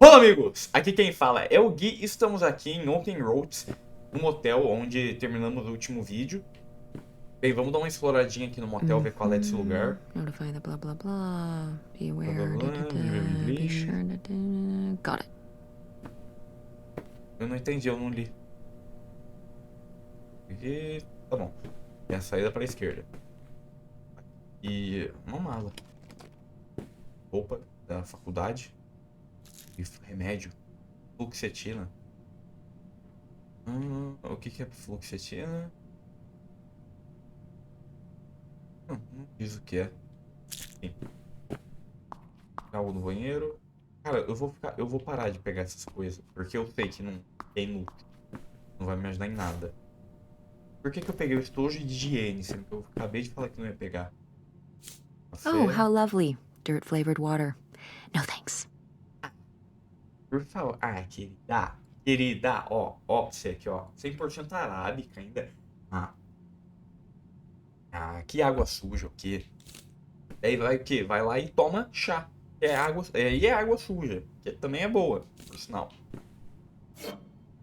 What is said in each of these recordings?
Olá, amigos! Aqui quem fala é o Gui. Estamos aqui em Open Roads, um motel onde terminamos o último vídeo. Bem, vamos dar uma exploradinha aqui no motel, ver qual é desse lugar. Notify the blah blah blah. Be aware. Blá, blá, blá, Be sure got it. Eu não entendi, eu não li. Aqui, tá bom. Tem a saída para a esquerda. E uma mala. Roupa da faculdade. E remédio. Fluoxetina. O que é fluoxetina? Não diz o que é. Enfim. Algo no banheiro. Cara, eu vou parar de pegar essas coisas, porque eu sei que não é inútil. Não vai me ajudar em nada. Por que eu peguei o estojo de higiene, sendo que eu acabei de falar que não ia pegar? Café. Oh, how lovely. Dirt flavored water. No thanks. Por favor. Ah, querida. Querida, ó, você aqui, ó. 100% arábica ainda. Que água suja, o quê? Aí vai o quê? Vai lá e toma chá. E é água suja, que também é boa, por sinal.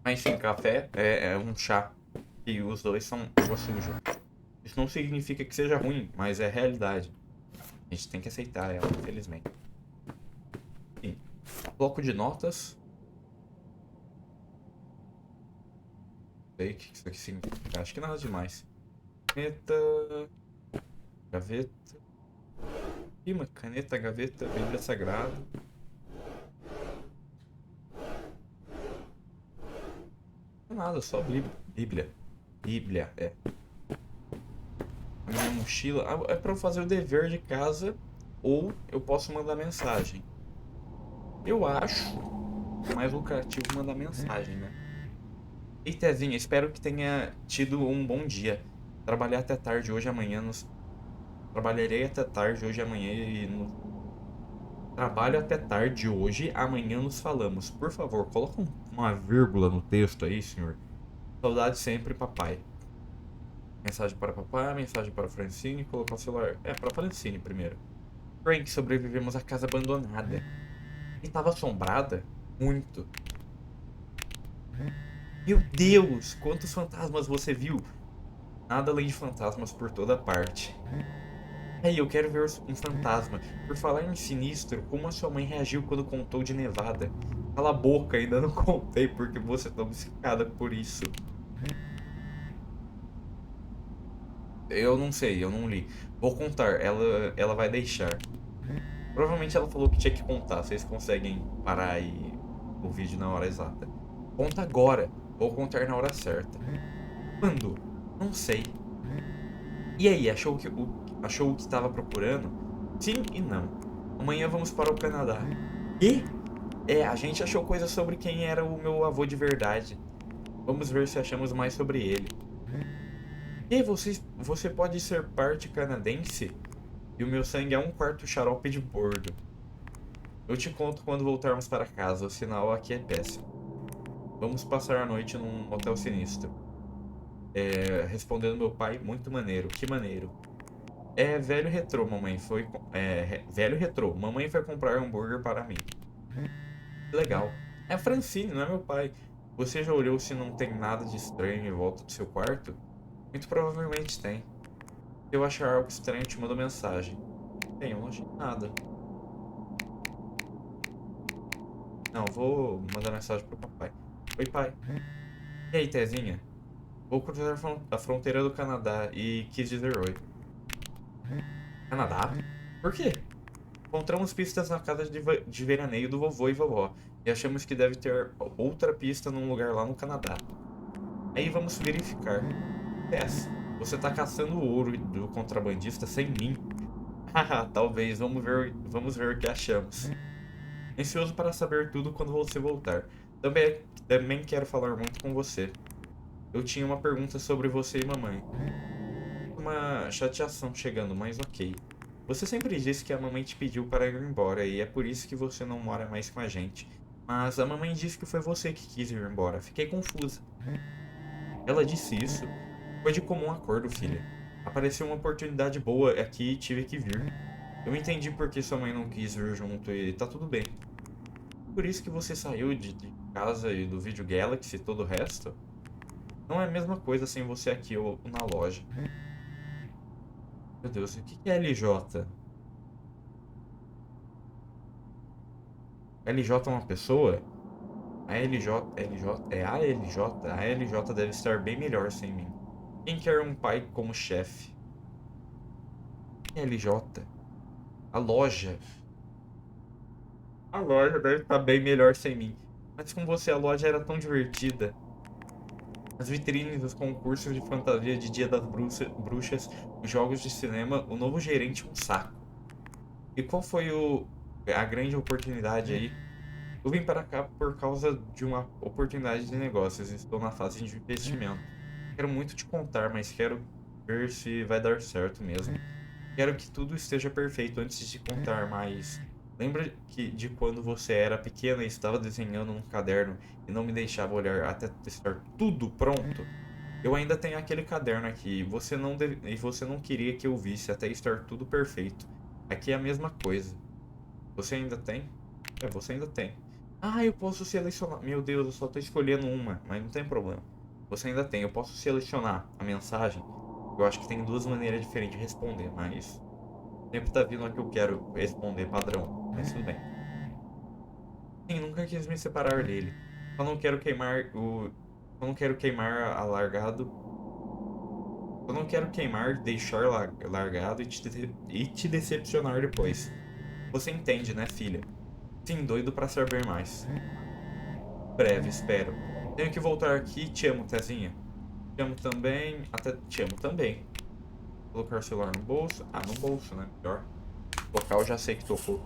Mas sim, café é um chá. E os dois são água suja. Isso não significa que seja ruim, mas é realidade. A gente tem que aceitar ela, infelizmente. Sim. Bloco de notas. Não sei o que isso aqui significa. Acho que nada demais. Caneta. Gaveta. Uma caneta, gaveta, Bíblia Sagrada. Não é nada, só Bíblia. Bíblia, é. A minha mochila. É pra eu fazer o dever de casa ou eu posso mandar mensagem. Eu acho mais lucrativo mandar mensagem, né? Ei, Tezinha, espero que tenha tido um bom dia. Trabalhei até tarde hoje e amanhã nos. Trabalharei até tarde hoje e amanhã e no. Trabalho até tarde hoje, amanhã nos falamos. Por favor, coloca uma vírgula no texto aí, senhor. Saudade sempre, papai. Mensagem para papai, mensagem para Francine, colocar o celular. Para Francine primeiro. Frank, sobrevivemos à casa abandonada. E estava assombrada? Muito. Meu Deus, quantos fantasmas você viu? Nada além de fantasmas por toda parte. Aí, eu quero ver um fantasma. Por falar em sinistro, como a sua mãe reagiu quando contou de Nevada? Cala a boca, ainda não contei porque você tá obcecada por isso. Eu não sei, eu não li. Vou contar, ela vai deixar. Provavelmente ela falou que tinha que contar. Vocês conseguem parar aí o vídeo na hora exata. Conta agora. Vou contar na hora certa. Quando? Não sei. E aí, achou o que estava procurando? Sim e não. Amanhã vamos para o Canadá. E? A gente achou coisas sobre quem era o meu avô de verdade. Vamos ver se achamos mais sobre ele. E você pode ser parte canadense? E o meu sangue é um quarto xarope de bordo. Eu te conto quando voltarmos para casa, o sinal aqui é péssimo. Vamos passar a noite num hotel sinistro. Respondendo meu pai, muito maneiro. Que maneiro. Velho retrô, mamãe foi. Velho retrô, mamãe foi comprar hambúrguer para mim. Que legal. É Francine, não é meu pai. Você já olhou se não tem nada de estranho em volta do seu quarto? Muito provavelmente tem. Se eu achar algo estranho, te mando mensagem. Bem, eu não achei nada. Não, vou mandar mensagem pro papai. Oi, pai. E aí, Tezinha? Vou cruzar a fronteira do Canadá e quis dizer oi. Canadá? Por quê? Encontramos pistas na casa de veraneio do vovô e vovó. E achamos que deve ter outra pista num lugar lá no Canadá. Aí vamos verificar. Tess, você tá caçando o ouro do contrabandista sem mim? Haha, talvez. Vamos ver o que achamos. Ansioso para saber tudo quando você voltar. Também quero falar muito com você. Eu tinha uma pergunta sobre você e mamãe. Uma chateação chegando, mas ok. Você sempre disse que a mamãe te pediu para ir embora e é por isso que você não mora mais com a gente. Mas a mamãe disse que foi você que quis ir embora. Fiquei confusa. Ela disse isso? Foi de comum acordo, filha. Apareceu uma oportunidade boa aqui e tive que vir. Eu entendi por que sua mãe não quis vir junto e tá tudo bem. por isso que você saiu de casa e do Video Galaxy e todo o resto. Não é a mesma coisa sem você aqui ou na loja. Meu Deus, o que é LJ? LJ é uma pessoa? A LJ é a LJ? A LJ deve estar bem melhor sem mim. Quem quer um pai como chefe? LJ? A loja. A loja deve estar bem melhor sem mim. Mas com você a loja era tão divertida. As vitrines, os concursos de fantasia de Dia das Bruxas, os jogos de cinema, o novo gerente um saco. E qual foi a grande oportunidade aí? Eu vim para cá por causa de uma oportunidade de negócios. Estou na fase de investimento. Quero muito te contar, mas quero ver se vai dar certo mesmo. Quero que tudo esteja perfeito antes de contar, mas lembra de quando você era pequena e estava desenhando num caderno e não me deixava olhar até estar tudo pronto? Eu ainda tenho aquele caderno aqui, e você não queria que eu visse até estar tudo perfeito. Aqui é a mesma coisa. Você ainda tem? É, você ainda tem. Ah, eu posso selecionar. Meu Deus, eu só tô escolhendo uma, mas não tem problema. Você ainda tem. Eu posso selecionar a mensagem. Eu acho que tem duas maneiras diferentes de responder, mas sempre tá vindo a que eu quero responder padrão. Mas tudo bem. Sim, nunca quis me separar dele. Só não quero queimar o. Só não quero queimar a largado. Só não quero queimar, deixar largado e te decepcionar depois. Você entende, né, filha? Sim, doido pra saber mais. Breve, espero. Tenho que voltar aqui. Te amo, Tezinha. Te amo também. Até te amo também. Colocar o celular no bolso. Ah, no bolso, né? Melhor. Tocar eu já sei que tocou.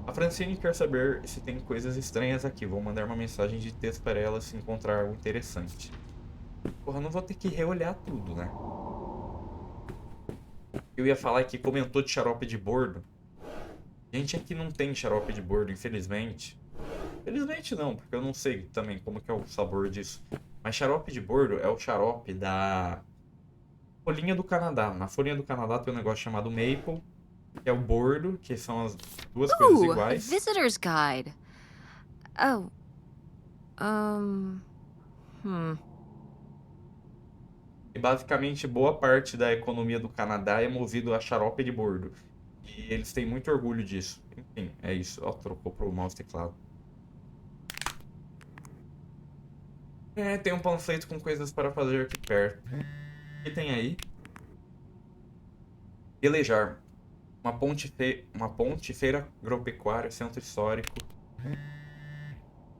A Francine quer saber se tem coisas estranhas aqui. Vou mandar uma mensagem de texto para ela se encontrar algo interessante. Porra, eu não vou ter que reolhar tudo, né? Eu ia falar que comentou de xarope de bordo. Gente, aqui não tem xarope de bordo, infelizmente. Felizmente não, porque eu não sei também como que é o sabor disso. Mas xarope de bordo é o xarope da folhinha do Canadá. Na folhinha do Canadá tem um negócio chamado maple, que é o bordo, que são as duas coisas Ooh, a iguais. visitor's guide. Oh, um, hmm. E basicamente boa parte da economia do Canadá é movido a xarope de bordo. E eles têm muito orgulho disso. Enfim, é isso. Ó, trocou pro mouse e teclado. É, tem um panfleto com coisas para fazer aqui perto. O que tem aí? Pelejar. Uma ponte, feira agropecuária, centro histórico.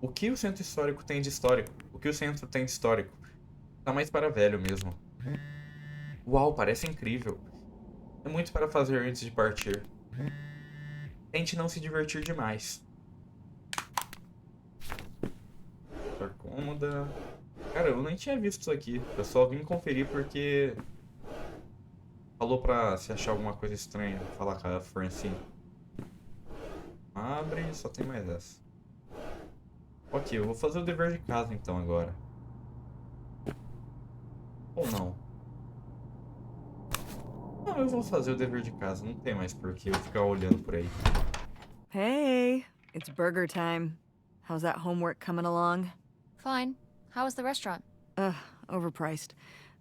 O que o centro histórico tem de histórico? O que o centro tem de histórico? Tá mais para velho mesmo. Uau, parece incrível. É muito para fazer antes de partir. Tente não se divertir demais. Estar cômoda. Cara, eu nem tinha visto isso aqui. Eu só vim conferir porque falou pra se achar alguma coisa estranha. Falar com a Francine. Abre, só tem mais essa. Ok, eu vou fazer o dever de casa então agora. Ou não? Não, eu vou fazer o dever de casa. Não tem mais por que eu ficar olhando por aí. Hey, it's burger time. How's that homework coming along? Fine. How was the restaurant? Ugh, overpriced.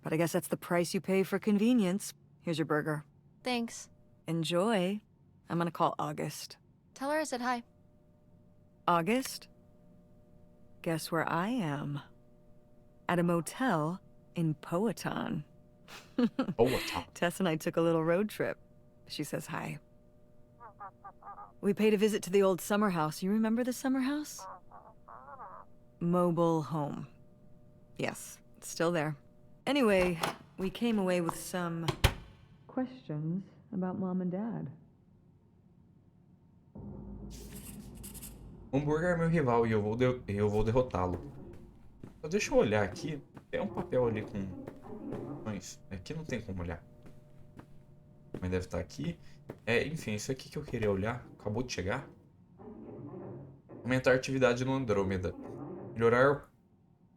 But I guess that's the price you pay for convenience. Here's your burger. Thanks. Enjoy. I'm gonna call August. Tell her I said hi. August? Guess where I am? At a motel in Powhatan. Boa, tá. Tess and I took a little road trip. She says hi. We paid a visit to the old summer house. You remember the summer house? Mobile home. Yes, it's still there. Anyway, we came away with some questions about Mom and Dad. O hambúrguer é meu rival e eu vou derrotá-lo. Só deixa eu olhar aqui. Tem um papel ali com opções. Aqui não tem como olhar. Mas deve estar aqui. É, enfim, isso aqui que eu queria olhar. Acabou de chegar. Aumentar a atividade no Andrômeda. Melhorar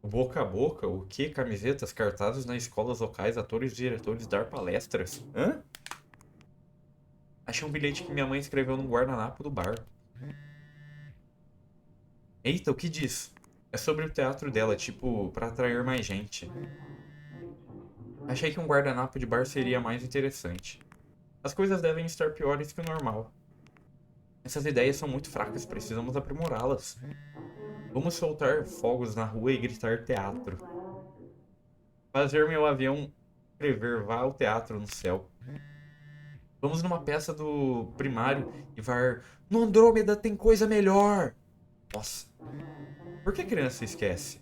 o boca a boca. O que? Camisetas, cartazes nas escolas locais, atores e diretores dar palestras. Hã? Achei um bilhete que minha mãe escreveu no guardanapo do bar. Eita, o que diz? É sobre o teatro dela, tipo, pra atrair mais gente. Achei que um guardanapo de bar seria mais interessante. As coisas devem estar piores que o normal. Essas ideias são muito fracas, precisamos aprimorá-las. Vamos soltar fogos na rua e gritar teatro. Fazer meu avião escrever vá ao teatro no céu. Vamos numa peça do primário e var. No Andrômeda tem coisa melhor! Nossa, por que a criança esquece?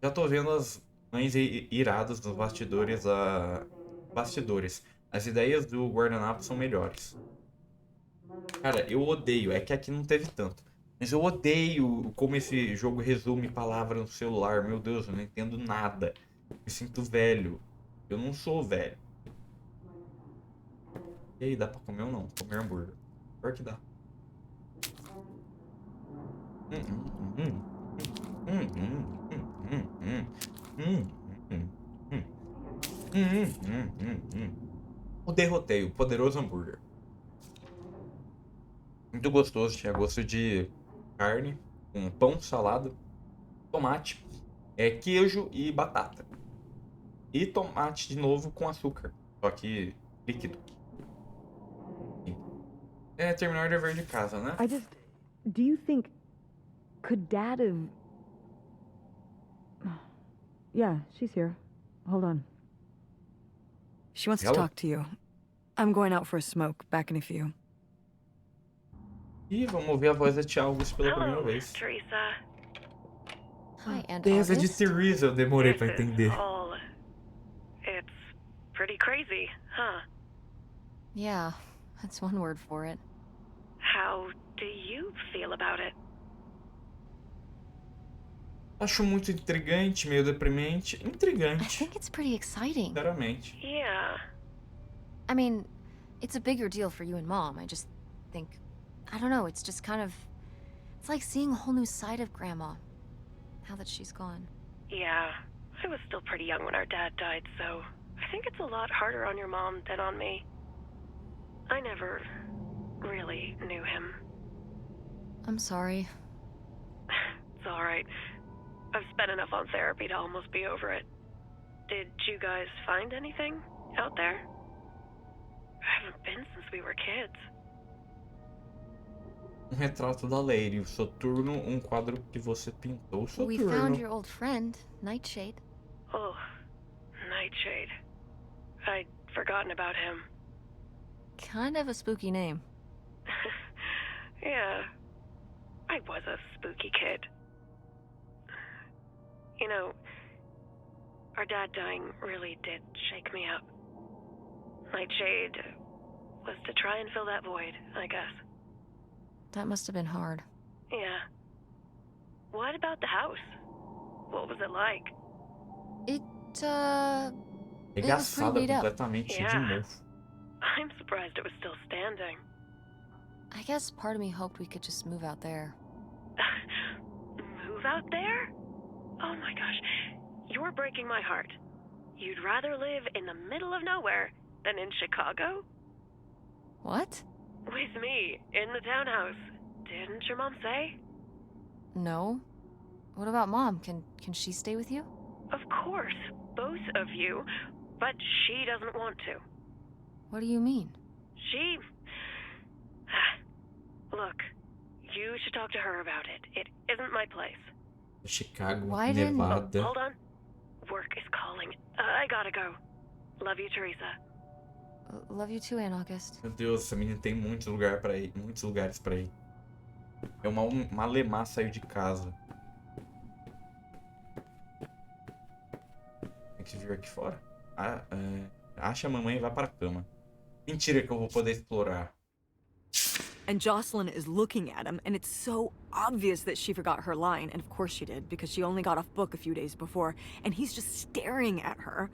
Já tô vendo as mães iradas nos bastidores bastidores. As ideias do guardanapo são melhores. Cara, eu odeio. É que aqui não teve tanto. Mas eu odeio como esse jogo resume palavras no celular. Meu Deus, eu não entendo nada. Me sinto velho. Eu não sou velho. E aí, dá pra comer ou não? Comer hambúrguer. Pior que dá. Hum, hum, hum, hum, hum, hum, hum, hum, hum, O derrotei, o poderoso hambúrguer. Muito gostoso, tinha gosto de carne, com pão, salada, tomate, queijo e batata. E tomate de novo com açúcar, só que líquido. É, terminar o dever de casa, né? Do you think. Could Dad have. Yeah, she's here. Hold on. She wants to Ela? talk to you. I'm going out for a smoke, back in a few. Ih, vamos ouvir a voz da Tia August pela primeira Hello, vez. Teresa. Hi, Aunt Essa de August. Teresa, eu demorei This pra is entender. all... It's pretty crazy, huh? Yeah, that's one word for it. How do you feel about it? Acho muito intrigante, meio deprimente. I Intrigante, think it's pretty exciting. sinceramente. Yeah. I mean, it's a bigger deal for you and Mom. I just think, I don't know, it's just kind of, it's like seeing a whole new side of Grandma, now that she's gone. Yeah. I was still pretty young when our dad died, so I think it's a lot harder on your mom than on me. I never really knew him. I'm sorry. It's alright. I've spent enough on therapy to almost be over it. Did you guys find anything out there? I haven't been since we were kids. Retrato da Lady, o Soturno, quadro que você pintou. We Soturno. found your old friend, Nightshade. Oh, Nightshade. I'd forgotten about him. Kind of a spooky name. Yeah, I was a spooky kid. You know, our dad dying really did shake me up. Nightshade was to try and fill that void, I guess. That must have been hard. Yeah. What about the house? What was it like? It was Regaçada pretty beat up. completamente, cheia de Yeah. mofo. I'm surprised it was still standing. I guess part of me hoped we could just move out there. Move out there? Oh my gosh, you're breaking my heart. You'd rather live in the middle of nowhere than in Chicago? What? With me, in the townhouse. Didn't your mom say? No. What about Mom? Can she stay with you? Of course, both of you, but she doesn't want to. What do you mean? She... Look, you should talk to her about it. It isn't my place. Chicago, Why didn't- Nevada. Hold on. Work is calling. I gotta go. Love you, Teresa. Love you too, Aunt August. Meu Deus, essa menina tem muitos lugares pra ir. Muitos lugares pra ir. É uma malemar sair de casa. Tem que vir aqui fora. Acha a mamãe e vá para a cama. Mentira que eu vou poder explorar. And Jocelyn is looking at him, and it's so obvious that she forgot her line, and of course she did, because she only got off book a few days before, and he's just staring at her.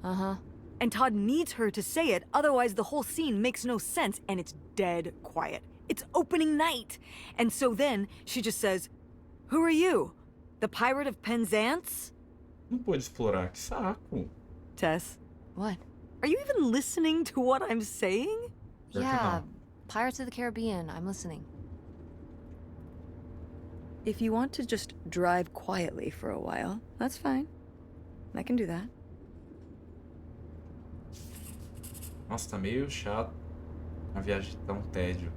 Uh-huh. And Todd needs her to say it, otherwise the whole scene makes no sense, and it's dead quiet. It's opening night! And so then, she just says, "Who are you? The Pirate of Penzance?" Não pôde explorar, que saco. Tess, What? are you even listening to what I'm saying? Pior que Yeah, não. Pirates of the Caribbean. I'm listening. If you want to just drive quietly for a while, that's fine. I can do that. Nossa, tá meio chato. A viagem tá um tédio.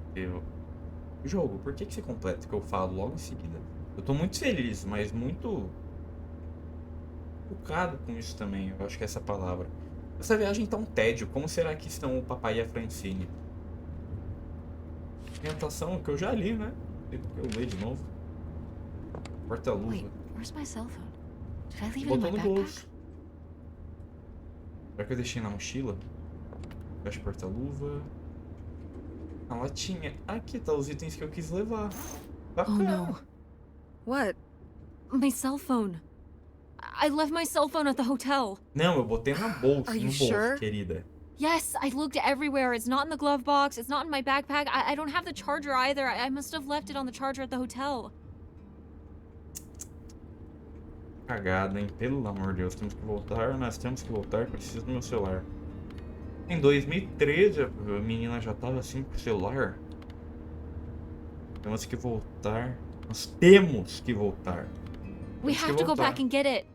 Jogo, por que você completa o que eu falo logo em seguida? Eu tô muito feliz, mas muito focado com isso também. Eu acho que é essa palavra. Essa viagem tá um tédio. Como será que estão o papai e a Francine? Orientação que eu já li, né? Eu leio de novo. Porta-luva. Wait, where's my cell phone? Did I leave it in Botou my no backpack? bolso. Será que eu deixei na mochila? Caixa porta-luva. A latinha. Aqui tá os itens que eu quis levar. Oh Bacana. no, What? my cell phone. I left my cell phone at the hotel. Não, eu botei na bolsa, Are no you bolso, sure? querida. Yes, I looked everywhere. It's not in the glove box. It's not in my backpack. I don't have the charger either. I must have left it on the charger at the hotel. Cagada, hein? Pelo amor de Deus, temos que voltar. Nós temos que voltar. Preciso do meu celular. Em 2013, a menina já tava assim com o celular. Temos que voltar. Nós temos que voltar. We Temos que have to go voltar. back and get it.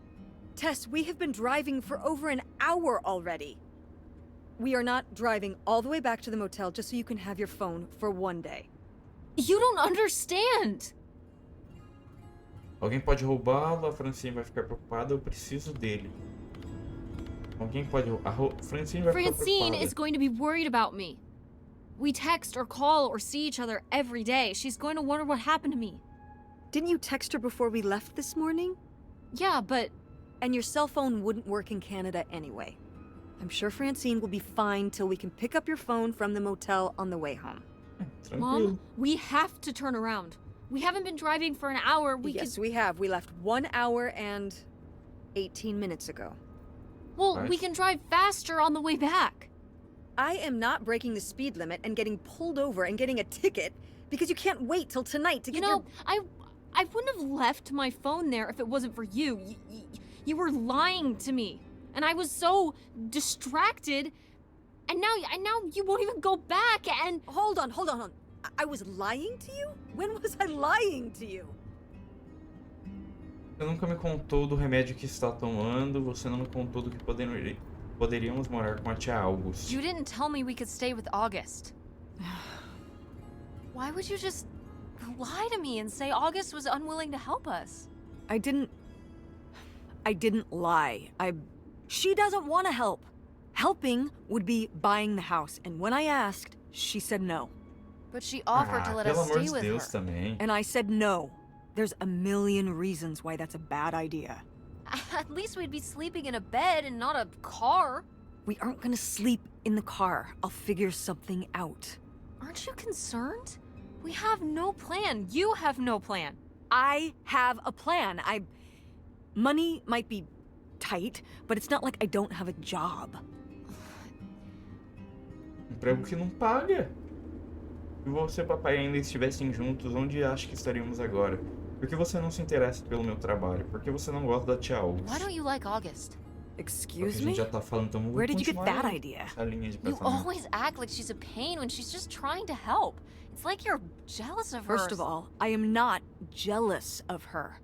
Tess, we have been driving for over an hour already. We are not driving all the way back to the motel just so you can have your phone for one day. You don't understand. Alguém pode roubá-lo, a Francine vai ficar preocupada, eu preciso dele. Alguém pode roubar. Francine vai ficar Francine preocupada. is going to be worried about me. We text or call or see each other every day. She's going to wonder what happened to me. Didn't you text her before we left this morning? Yeah, but And your cell phone wouldn't work in Canada anyway. I'm sure Francine will be fine till we can pick up your phone from the motel on the way home. Tranquilo. Mom, we have to turn around. We haven't been driving for an hour. Yes, we have. We left 1 hour and 18 minutes ago. Well, we Nice. can drive faster on the way back. I am not breaking the speed limit and getting pulled over and getting a ticket because you can't wait till tonight to You get know, I wouldn't have left my phone there if it wasn't for you. You were lying to me, and I was so distracted. And now you won't even go back. And Hold on. I was lying to you? When was I lying to you? Você nunca me contou do remédio que está tomando, você não me contou do que poderíamos morar com a tia August. you didn't tell me we could stay with August. Why would you just lie to me and say August was unwilling to help us? I didn't lie. She doesn't want to help. Helping would be buying the house, and when I asked, she said no. But she offered to let pelo us amor stay de with Deus her. também. And I said no. There's a million reasons why that's a bad idea. At least we'd be sleeping in a bed and not a car. We aren't gonna sleep in the car. I'll figure something out. Aren't you concerned? We have no plan. You have no plan. I have a plan. Money might be tight, but it's not like I don't have a job. Emprego que não paga. Se você e papai ainda estivessem juntos, onde acha que estaríamos agora? Por que você não se interessa pelo meu trabalho? Por que você não gosta da tia August? Why don't you like August? Porque a Excuse gente me? já tá falando, então vamos Where did you get continuar that idea? essa linha de You pensamento. always act like she's a pain when she's just trying to help. It's like you're jealous of her. First of all, I am not jealous of her.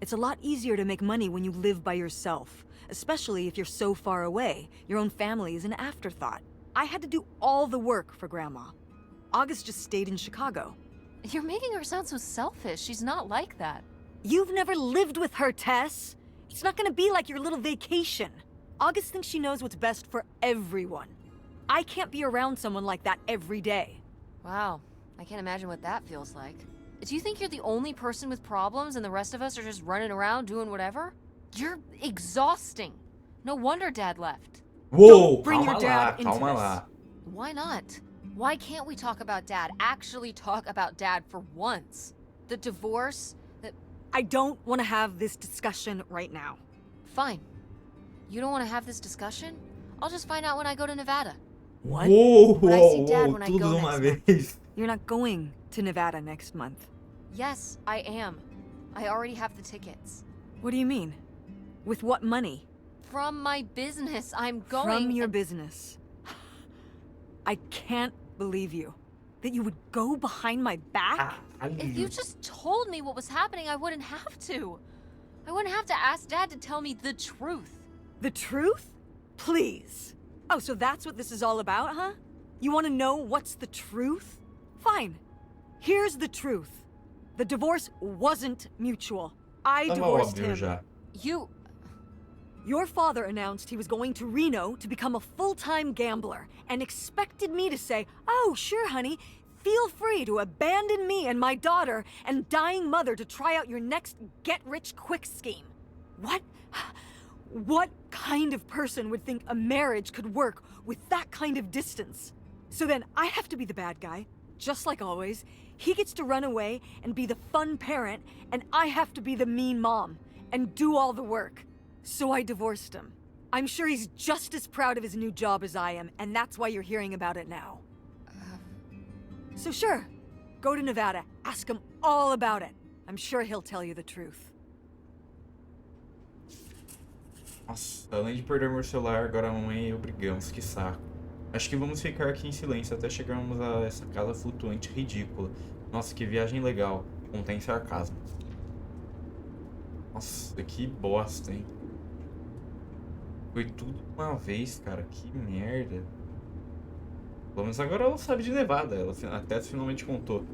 It's a lot easier to make money when you live by yourself, especially if you're so far away. Your own family is an afterthought. I had to do all the work for Grandma. August just stayed in Chicago. You're making her sound so selfish. She's not like that. You've never lived with her, Tess. It's not gonna be like your little vacation. August thinks she knows what's best for everyone. I can't be around someone like that every day. Wow, I can't imagine what that feels like. Do you think you're the only person with problems and the rest of us are just running around doing whatever? You're exhausting. No wonder Dad left. Uou, bring your calma dad lá, into calma this. lá. Why not? Why can't we talk about Dad? Actually talk about Dad for once. The divorce, I don't want to have this discussion right now. Fine. You don't want to have this discussion? I'll just find out when I go to Nevada. What? Uou, When I see uou, Dad uou, when I tudo go de uma next vez. You're not going to Nevada next month. Yes, I am. I already have the tickets. What do you mean? With what money? From my business, I'm going. From your business. I can't believe you. That you would go behind my back? If you just told me what was happening, I wouldn't have to. I wouldn't have to ask Dad to tell me the truth. The truth? Please. Oh, so that's what this is all about, huh? You want to know what's the truth? Fine. Here's the truth. The divorce wasn't mutual. I Tava divorced óbvio him. já. You... Your father announced he was going to Reno to become a full-time gambler and expected me to say, "Oh, sure, honey, feel free to abandon me and my daughter and dying mother to try out your next get-rich-quick scheme." What? What kind of person would think a marriage could work with that kind of distance? So then I have to be the bad guy, just like always. He gets to run away and be the fun parent, and I have to be the mean mom and do all the work. So I divorced him. I'm sure he's just as proud of his new job as I am, and that's why you're hearing about it now. So sure, go to Nevada, ask him all about it. I'm sure he'll tell you the truth. Nossa, além de perder meu celular, agora a mamãe e eu brigamos, que saco. Acho que vamos ficar aqui em silêncio até chegarmos a essa casa flutuante ridícula. Nossa, que viagem legal. Contém sarcasmo. Nossa, que bosta, hein? Foi tudo de uma vez, cara. Que merda. Pelo menos agora ela sabe de Nevada. A Tess finalmente contou.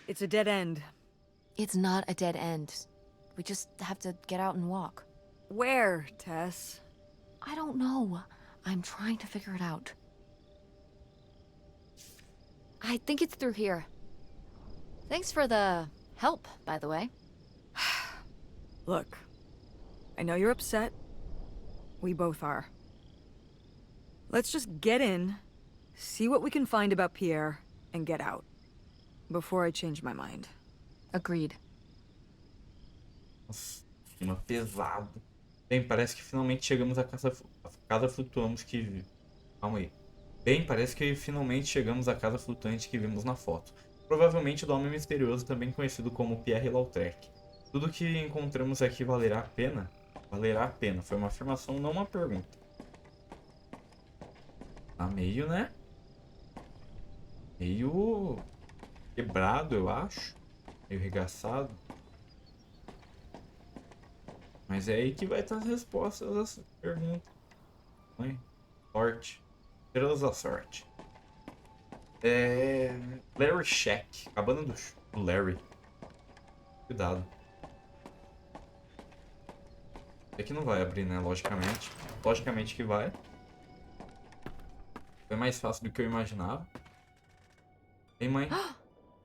It's a dead end. It's not a dead end. We just have to get out and walk. Where, Tess? I don't know. I'm trying to figure it out. I think it's through here. Thanks for the help, by the way. Look, I know you're upset. We both are. Let's just get in, see what we can find about Pierre, and get out. Before I change my mind. Agreed. Nossa, clima pesado. Bem, parece que finalmente chegamos à casa flutuante que... Calma aí. Bem, parece que finalmente chegamos à casa flutuante que vimos na foto. Provavelmente do homem misterioso, também conhecido como Pierre Lautrec. Tudo que encontramos aqui valerá a pena? Valerá a pena. Foi uma afirmação, não uma pergunta. Tá meio, né? Meio quebrado, eu acho. Meio regaçado. Mas é aí que vai estar as respostas dessa pergunta. Sorte. Estrelas da sorte. Larry Shack. Cabana do Larry. Cuidado. Aqui não vai abrir, né? Logicamente. Logicamente que vai. Foi mais fácil do que eu imaginava. Ei, mãe.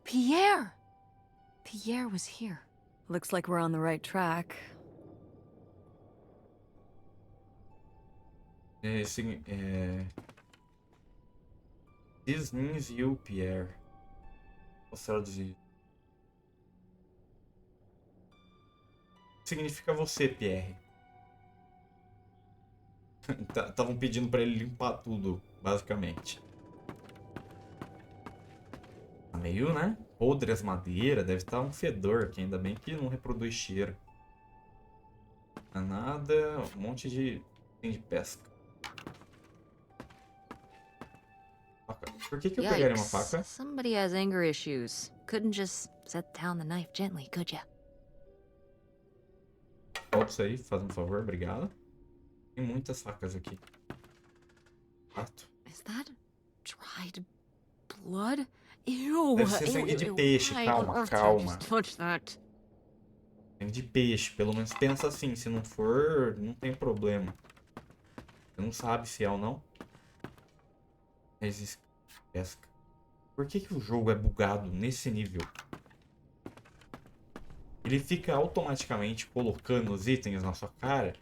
Pierre! Pierre was here. Looks like we're on the right track. This means you, Pierre. Posso traduzir. O que significa você, Pierre? Estavam pedindo pra ele limpar tudo, basicamente. Tá meio, né? Podre as madeiras, deve estar um fedor aqui, ainda bem que não reproduz cheiro. Não é nada, um monte de item de pesca. Faca. Por que eu pegaria uma faca? Somebody has anger issues. Couldn't just set down the knife gently, could ya? Solta isso aí, faz um favor, obrigado. Tem muitas facas aqui. Fato. Is that dried blood? Ew. Deve ser sangue de peixe, calma, calma. Touch that. Sangue de peixe, pelo menos pensa assim, se não for, não tem problema. Você não sabe se é ou não. Resiste pesca. Por que o jogo é bugado nesse nível? Ele fica automaticamente colocando os itens na sua cara.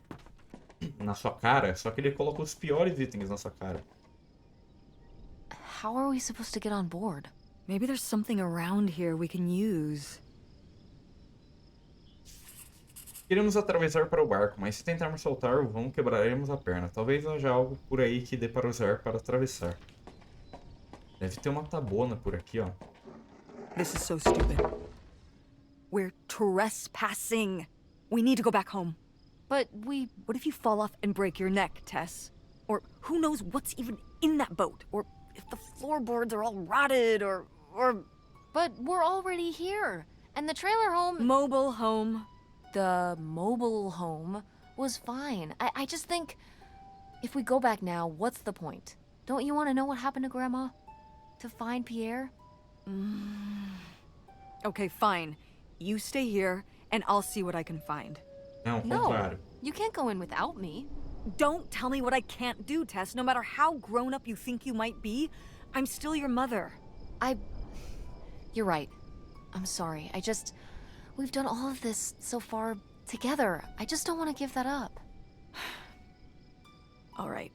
Só que ele coloca os piores itens na sua cara. How are we supposed to get on board? Maybe there's something around here we can use. Queremos atravessar para o barco, mas se tentarmos soltar o vão, quebraremos a perna. Talvez haja algo por aí que dê para usar para atravessar. Deve ter uma tabona por aqui, ó. This is so stupid. We're trespassing. We need to go back home. But What if you fall off and break your neck, Tess? Or who knows what's even in that boat? Or if the floorboards are all rotted or But we're already here. And the trailer home... mobile home. The mobile home was fine. I just think... if we go back now, what's the point? Don't you want to know what happened to Grandma? To find Pierre? Okay, fine. You stay here, and I'll see what I can find. Não, ao No, contrário. you can't go in without me. Don't tell me what I can't do, Tess. No matter how grown up you think you might be, I'm still your mother. You're right. I'm sorry. We've done all of this so far together. I just don't want to give that up. All right.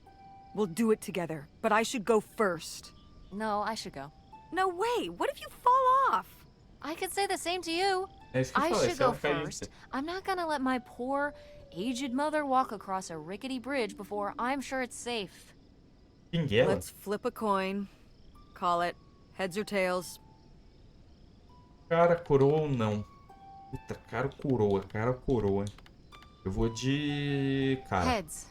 We'll do it together, but I should go first. No, I should go. No way! What if you fall off? I could say the same to you. É isso que eu I falei, should se ela go ficar first. I'm not gonna let my poor, aged mother walk across a rickety bridge before I'm sure it's safe. Pinguela? Let's flip a coin. Call it heads or tails. Cara, coroa ou não? Puta, cara ou coroa? Cara ou coroa? Eu vou de... cara. Heads.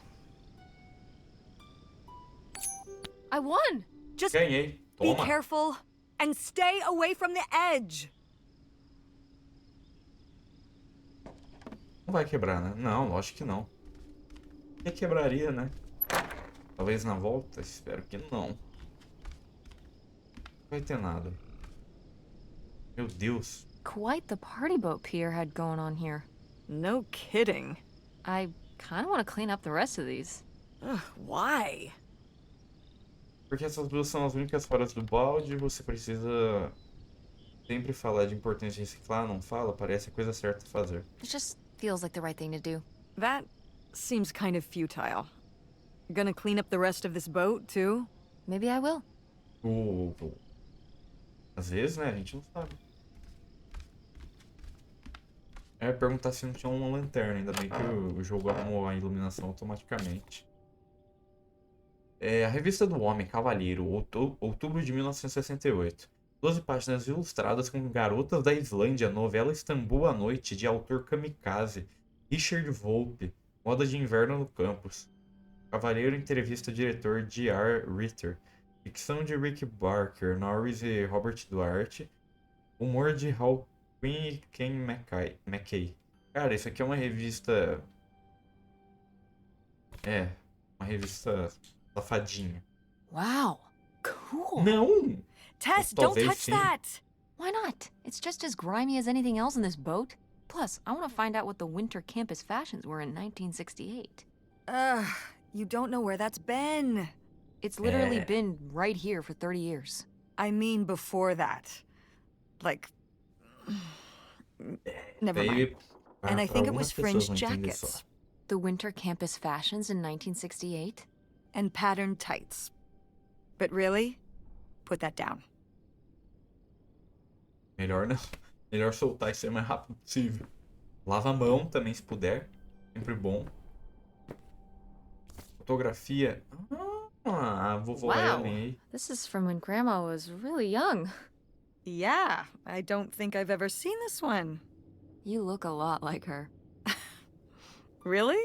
I won! Just Ganhei. be Toma. careful and stay away from the edge. Não vai quebrar, né? Não, lógico que não. Que quebraria, né? Talvez na volta? Espero que não. Não vai ter nada. Meu Deus. Quite the party boat Pierre had going on here. No kidding. I kind of want to clean up the rest of these. Ugh, why? Porque essas duas são as únicas fora do balde. Você precisa sempre falar de importância de reciclar. Não fala? Parece a coisa certa a fazer. It just feels like the right thing to do. That seems kind of futile. Gonna clean up the rest of this boat, too? Maybe I will. Às vezes, né? A gente não sabe. É perguntar se não tinha uma lanterna. Ainda bem que o jogo arrumou a iluminação automaticamente. É a revista do Homem Cavalheiro, outubro de 1968. 12 páginas ilustradas com Garotas da Islândia, novela Istambul à Noite, de autor kamikaze, Richard Volpe, moda de inverno no campus. Cavalheiro entrevista diretor D.R. Ritter, ficção de Rick Barker, Norris e Robert Duarte, humor de Hal Quinn e Ken McKay. Cara, isso aqui é uma revista... uma revista safadinha. Wow. Cool. Não! Tess, don't Talvez touch sim. that! Why not? It's just as grimy as anything else in this boat. Plus, I want to find out what the winter campus fashions were in 1968. You don't know where that's been. It's literally been right here for 30 years. I mean before that. Like... Never mind. Veio And I pra think it algumas was pessoas fringe vão entender só. jackets. The winter campus fashions in 1968? And patterned tights. But really? Put that down. Melhor não. Melhor soltar isso aí o mais rápido possível. Lava a mão também, se puder. Sempre bom. Fotografia. Ah, vovô Wow. Ellen aí. This is from when Grandma was really young. Yeah, I don't think I've ever seen this one. You look a lot like her. Really?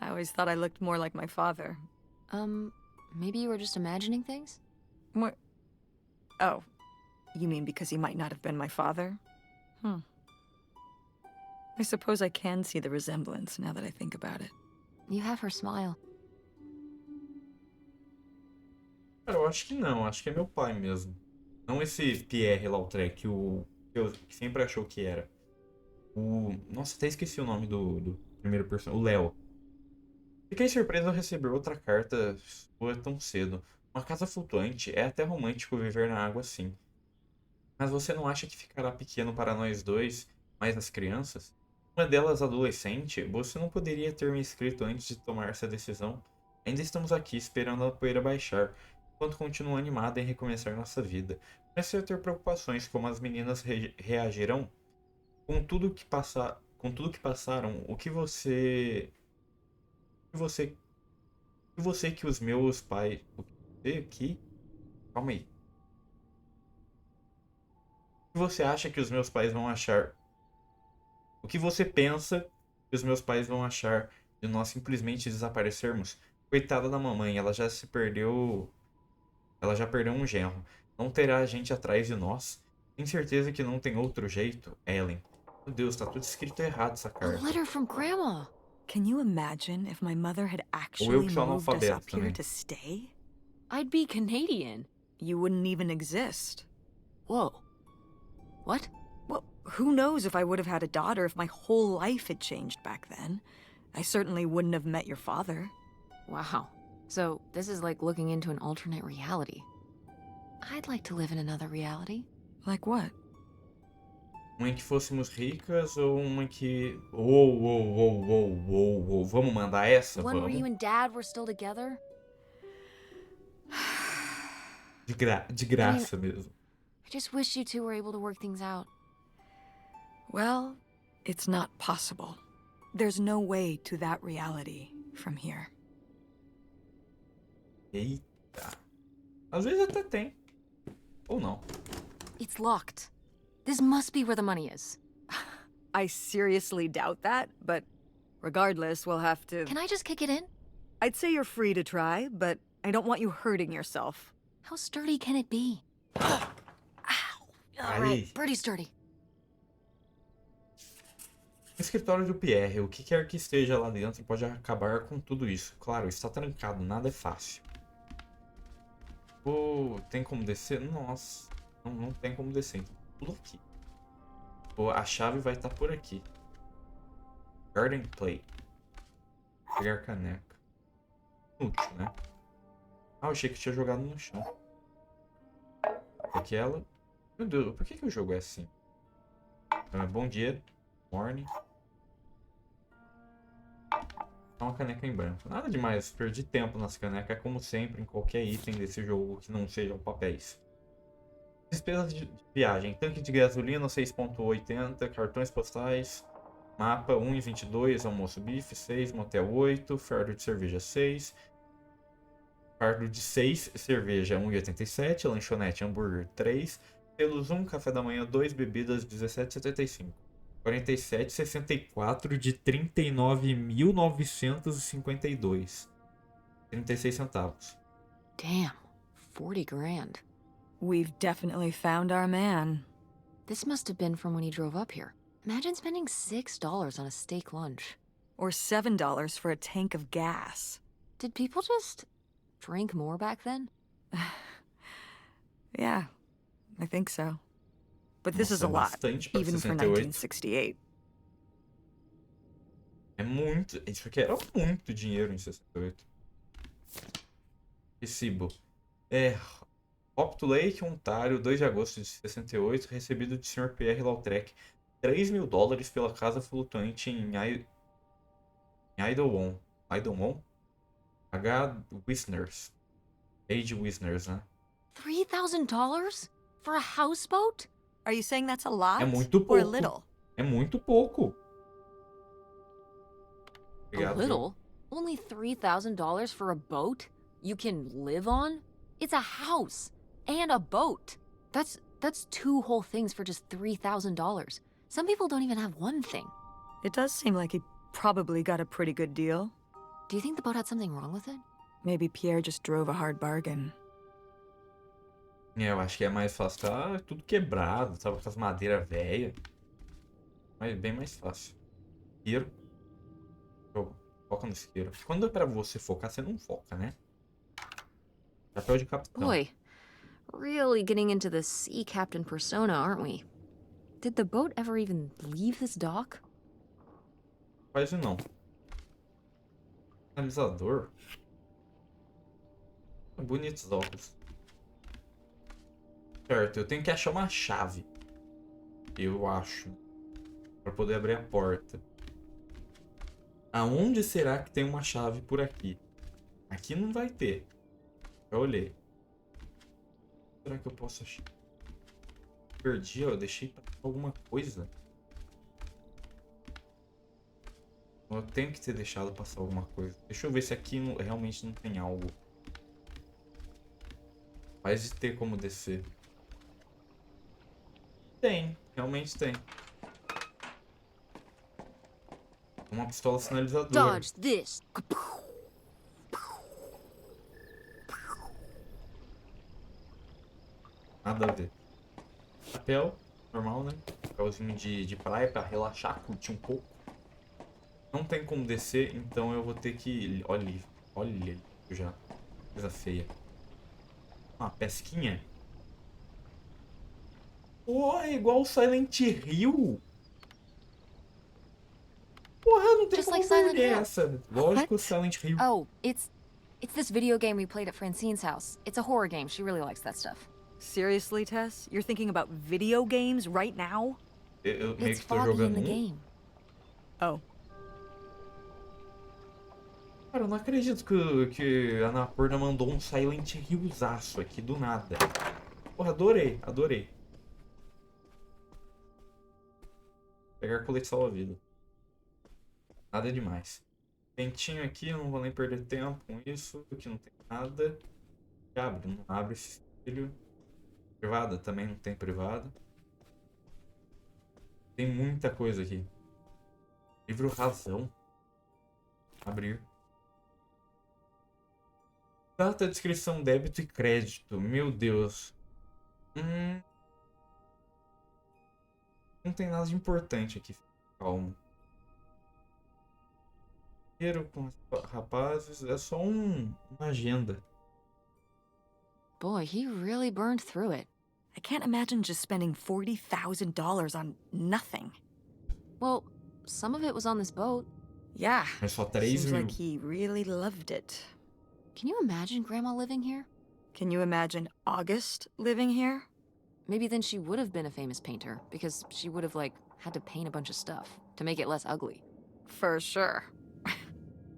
I always thought I looked more like my father. Maybe you were just imagining things? More... Oh, you mean because he might not have been my father? I suppose I can see the resemblance now that I think about it. You have her smile. Cara, eu acho que não. Acho que é meu pai mesmo. Não esse Pierre Lautrec, que sempre achou que era. Nossa, até esqueci o nome do primeiro personagem. O Léo. Fiquei surpreso ao receber outra carta sua tão cedo. Uma casa flutuante. É até romântico viver na água assim. Mas você não acha que ficará pequeno para nós dois, mais as crianças? Uma delas adolescente, você não poderia ter me escrito antes de tomar essa decisão? Ainda estamos aqui esperando a poeira baixar, enquanto continuo animada em recomeçar nossa vida. Comecei a ter preocupações como as meninas reagirão com tudo que passaram, o que você que os meus pais, calma aí. O que você acha que os meus pais vão achar? O que você pensa que os meus pais vão achar de nós simplesmente desaparecermos? Coitada da mamãe, ela já se perdeu Ela já perdeu um genro. Não terá gente atrás de nós? Tem certeza que não tem outro jeito? Ellen. Meu Deus, tá tudo escrito errado essa A carta. letter from Grandma. Can you imagine if my mother had Ou eu actually que sou moved us analfabeto up here também. to stay? I'd be Canadian. You wouldn't even exist. Whoa. What? Well, who knows if I would have had a daughter if my whole life had changed back then. I certainly wouldn't have met your father. Wow. So, this is like looking into an alternate reality. I'd like to live in another reality. Like what? Uma em que fôssemos ricas ou uma em que... Uou. Vamos mandar essa? One where you Vamos. and Dad were still together? De graça mesmo. I just wish you two were able to work things out. Well, it's not possible. There's no way to that reality from here. Eita. Às vezes até tem. Ou não. It's locked. This must be where the money is. I seriously doubt that, but regardless, we'll have to... Can I just kick it in? I'd say you're free to try, but I don't want you hurting yourself. How sturdy can it be? Ow. All right, Aí. pretty sturdy. O escritório do Pierre, o que quer que esteja lá dentro pode acabar com tudo isso. Claro, está trancado, nada é fácil. Pô, tem como descer? Nossa, não tem como descer, então tudo aqui. Pô, a chave vai estar por aqui. Garden Play. Pegar caneca. Útil, né? Ah, eu achei que tinha jogado no chão. Aquela. Meu Deus, por que o jogo é assim? Bom dia. Morning. Uma caneca em branco. Nada demais, perdi tempo nas canecas, como sempre, em qualquer item desse jogo que não sejam papéis. Despesas de viagem. Tanque de gasolina 6,80, cartões postais, mapa 1,22, almoço bife 6, motel 8, fardo de cerveja 6, fardo de 6, cerveja 1,87, lanchonete hambúrguer 3, pelos 1, café da manhã 2, bebidas 17,75. 47,64 de 39.952. 36 centavos. Damn, 40 grand. We've definitely found our man. This must have been from when he drove up here. Imagine spending $6 on a steak lunch. Or $7 for a tank of gas. Did people just drink more back then? Yeah, I think so. But this is a Nossa, lot, bastante pra even for 68. 1968. É muito. Isso aqui era muito dinheiro em 68. Recibo. Hop to Lake, Ontário, 2 de agosto de 68. Recebido de Sr. Pierre Lautrec. $3.000 pela casa flutuante em Idleon. Idleon? H. Wisners. Age Wisners, né? $3,000 for a houseboat? Are you saying that's a lot? É muito Or a pouco. little? É muito pouco. A Obrigado, little? Only $3,000 for a boat you can live on? It's a house and a boat. That's 2 whole things for just $3,000. Some people don't even have one thing. It does seem like he probably got a pretty good deal. Do you think the boat had something wrong with it? Maybe Pierre just drove a hard bargain. Eu acho que é mais fácil. Tá tudo quebrado, sabe? Com as madeiras velhas. Mas bem mais fácil. Isqueiro. Foca no isqueiro. Quando é pra você focar, você não foca, né? Chapéu de capitão. Boy, really getting into the sea captain persona, aren't we? Did the boat ever even leave this dock? Quase não. Analisador. Bonitos óculos. Certo, eu tenho que achar uma chave. Eu acho. Pra poder abrir a porta. Aonde será que tem uma chave por aqui? Aqui não vai ter. Já olhei. Será que eu posso achar? Perdi, ó. Eu deixei pra alguma coisa. Eu tenho que ter deixado passar alguma coisa. Deixa eu ver se aqui realmente não tem algo. Faz de ter como descer. Tem, realmente tem. Uma pistola sinalizadora. Dodge this. Nada a ver. Chapéu, normal, né? Chapéuzinho de praia pra relaxar, curtir um pouco. Não tem como descer, então eu vou ter que... Olha, já. Coisa feia. Uma pesquinha. Pô, é igual o Silent Hill. Porra, não tem Just like como Silent perder Hill. essa. Lógico, What? Silent Hill. Oh, it's this video game we played at Francine's house. It's a horror game. She really likes that stuff. Seriously, Tess? You're thinking about video games right now? Eu meio It's que tô foggy in jogando the um. game. Oh. Cara, eu não acredito que a Anapurna mandou um Silent Hillzaço aqui do nada. Porra, adorei, adorei. Pegar colete salva-vida. Nada demais. Pentinho aqui, eu não vou nem perder tempo com isso. Aqui não tem nada. Abre, não abre esse filho. Privada, também não tem privada. Tem muita coisa aqui. Livro Razão. Abrir. Data, descrição, débito e crédito. Meu Deus. Não tem nada de importante aqui. Calma. Dinheiro com os rapazes. É só uma agenda. Boy, he really burned through it. I can't imagine just spending $40,000 on nothing. Well, some of it was on this boat. Yeah. É só 3 Seems mil. like he really loved it. Can you imagine Grandma living here? Can you imagine August living here? Maybe then she would have been a famous painter, because she would have, like, had to paint a bunch of stuff to make it less ugly. For sure.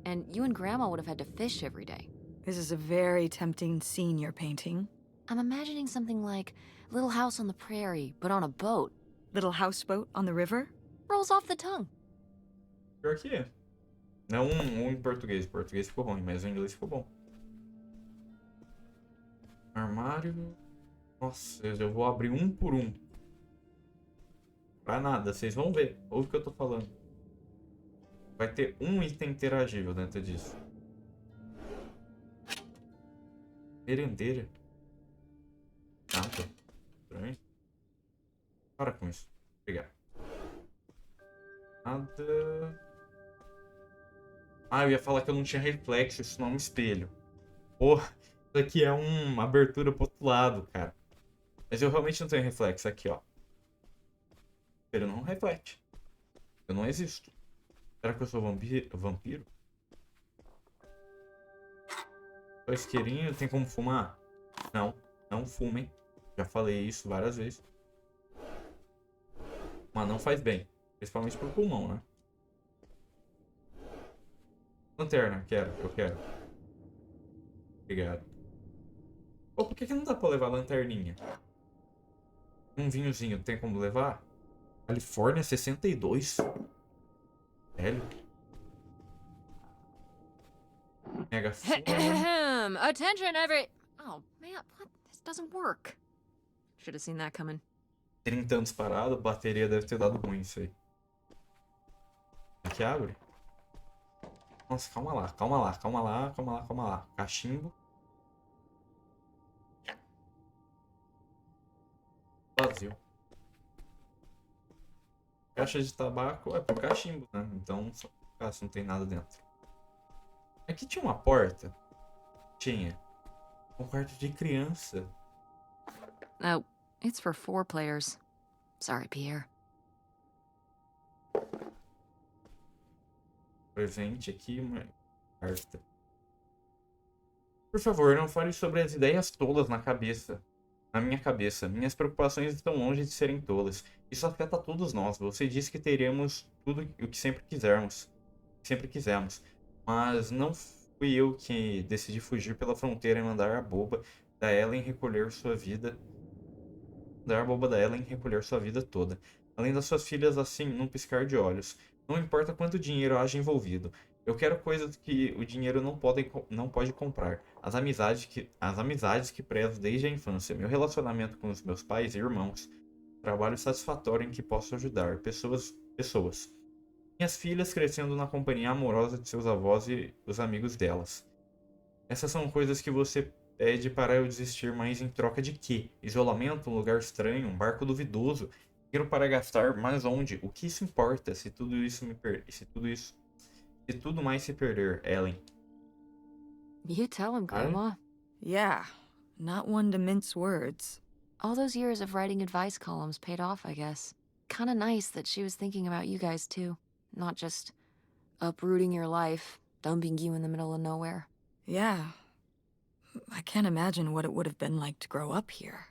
And you and Grandma would have had to fish every day. This is a very tempting scene you're painting. I'm imagining something like Little House on the Prairie, but on a boat. Little houseboat on the river? Rolls off the tongue. Pior que é. Não um em português. Português ficou ruim, mas o inglês ficou bom. Armário. Nossa, eu vou abrir um por um. Pra nada, vocês vão ver. Ouve o que eu tô falando. Vai ter um item interagível dentro disso. Merendeira. Nada. Estranho. Para com isso. Obrigado. Nada. Ah, eu ia falar que eu não tinha reflexo, isso não é um espelho. Porra, isso aqui é uma abertura pro outro lado, cara. Mas eu realmente não tenho reflexo aqui, ó. Ele não reflete. Eu não existo. Será que eu sou vampiro? Só isqueirinho, tem como fumar? Não, não fumem. Já falei isso várias vezes. Mas não faz bem. Principalmente pro pulmão, né? Lanterna, eu quero. Obrigado. Pô, por que não dá pra levar lanterninha? Um vinhozinho, tem como levar? Califórnia 62. Velho. Mega fone. Attention, Oh, man, what? This doesn't work. Should have seen that coming. 30 anos parado, bateria deve ter dado ruim isso aí. Aqui abre? Nossa, calma lá. Cachimbo. Vazio. Caixa de tabaco é pro cachimbo, né? Então, só se não tem nada dentro. Aqui tinha uma porta. Tinha. Um quarto de criança. Oh, it's for 4 players. Sorry, Pierre. Presente aqui, uma carta. Por favor, não fale sobre as ideias tolas na minha cabeça. Minhas preocupações estão longe de serem tolas. Isso afeta todos nós. Você disse que teremos tudo o que sempre quisemos. Mas não fui eu que decidi fugir pela fronteira e mandar a boba da Ellen recolher sua vida. Dar a boba da Ellen recolher sua vida toda. Além das suas filhas assim, num piscar de olhos. Não importa quanto dinheiro haja envolvido. Eu quero coisas que o dinheiro não pode comprar. As amizades que prezo desde a infância. Meu relacionamento com os meus pais e irmãos. Trabalho satisfatório em que posso ajudar. Pessoas. Minhas filhas crescendo na companhia amorosa de seus avós e os amigos delas. Essas são coisas que você Pede para eu desistir, mas em troca de quê? Isolamento, um lugar estranho, um barco duvidoso. Dinheiro para gastar, mas onde? O que isso importa se tudo isso me se tudo mais se perder, Ellen? You tell him, Cara, Grandma. Yeah, not one to mince words. All those years of writing advice columns paid off, I guess. Kinda nice that she was thinking about you guys, too. Not just uprooting your life, dumping you in the middle of nowhere. Yeah. I can't imagine what it would have been like to grow up here.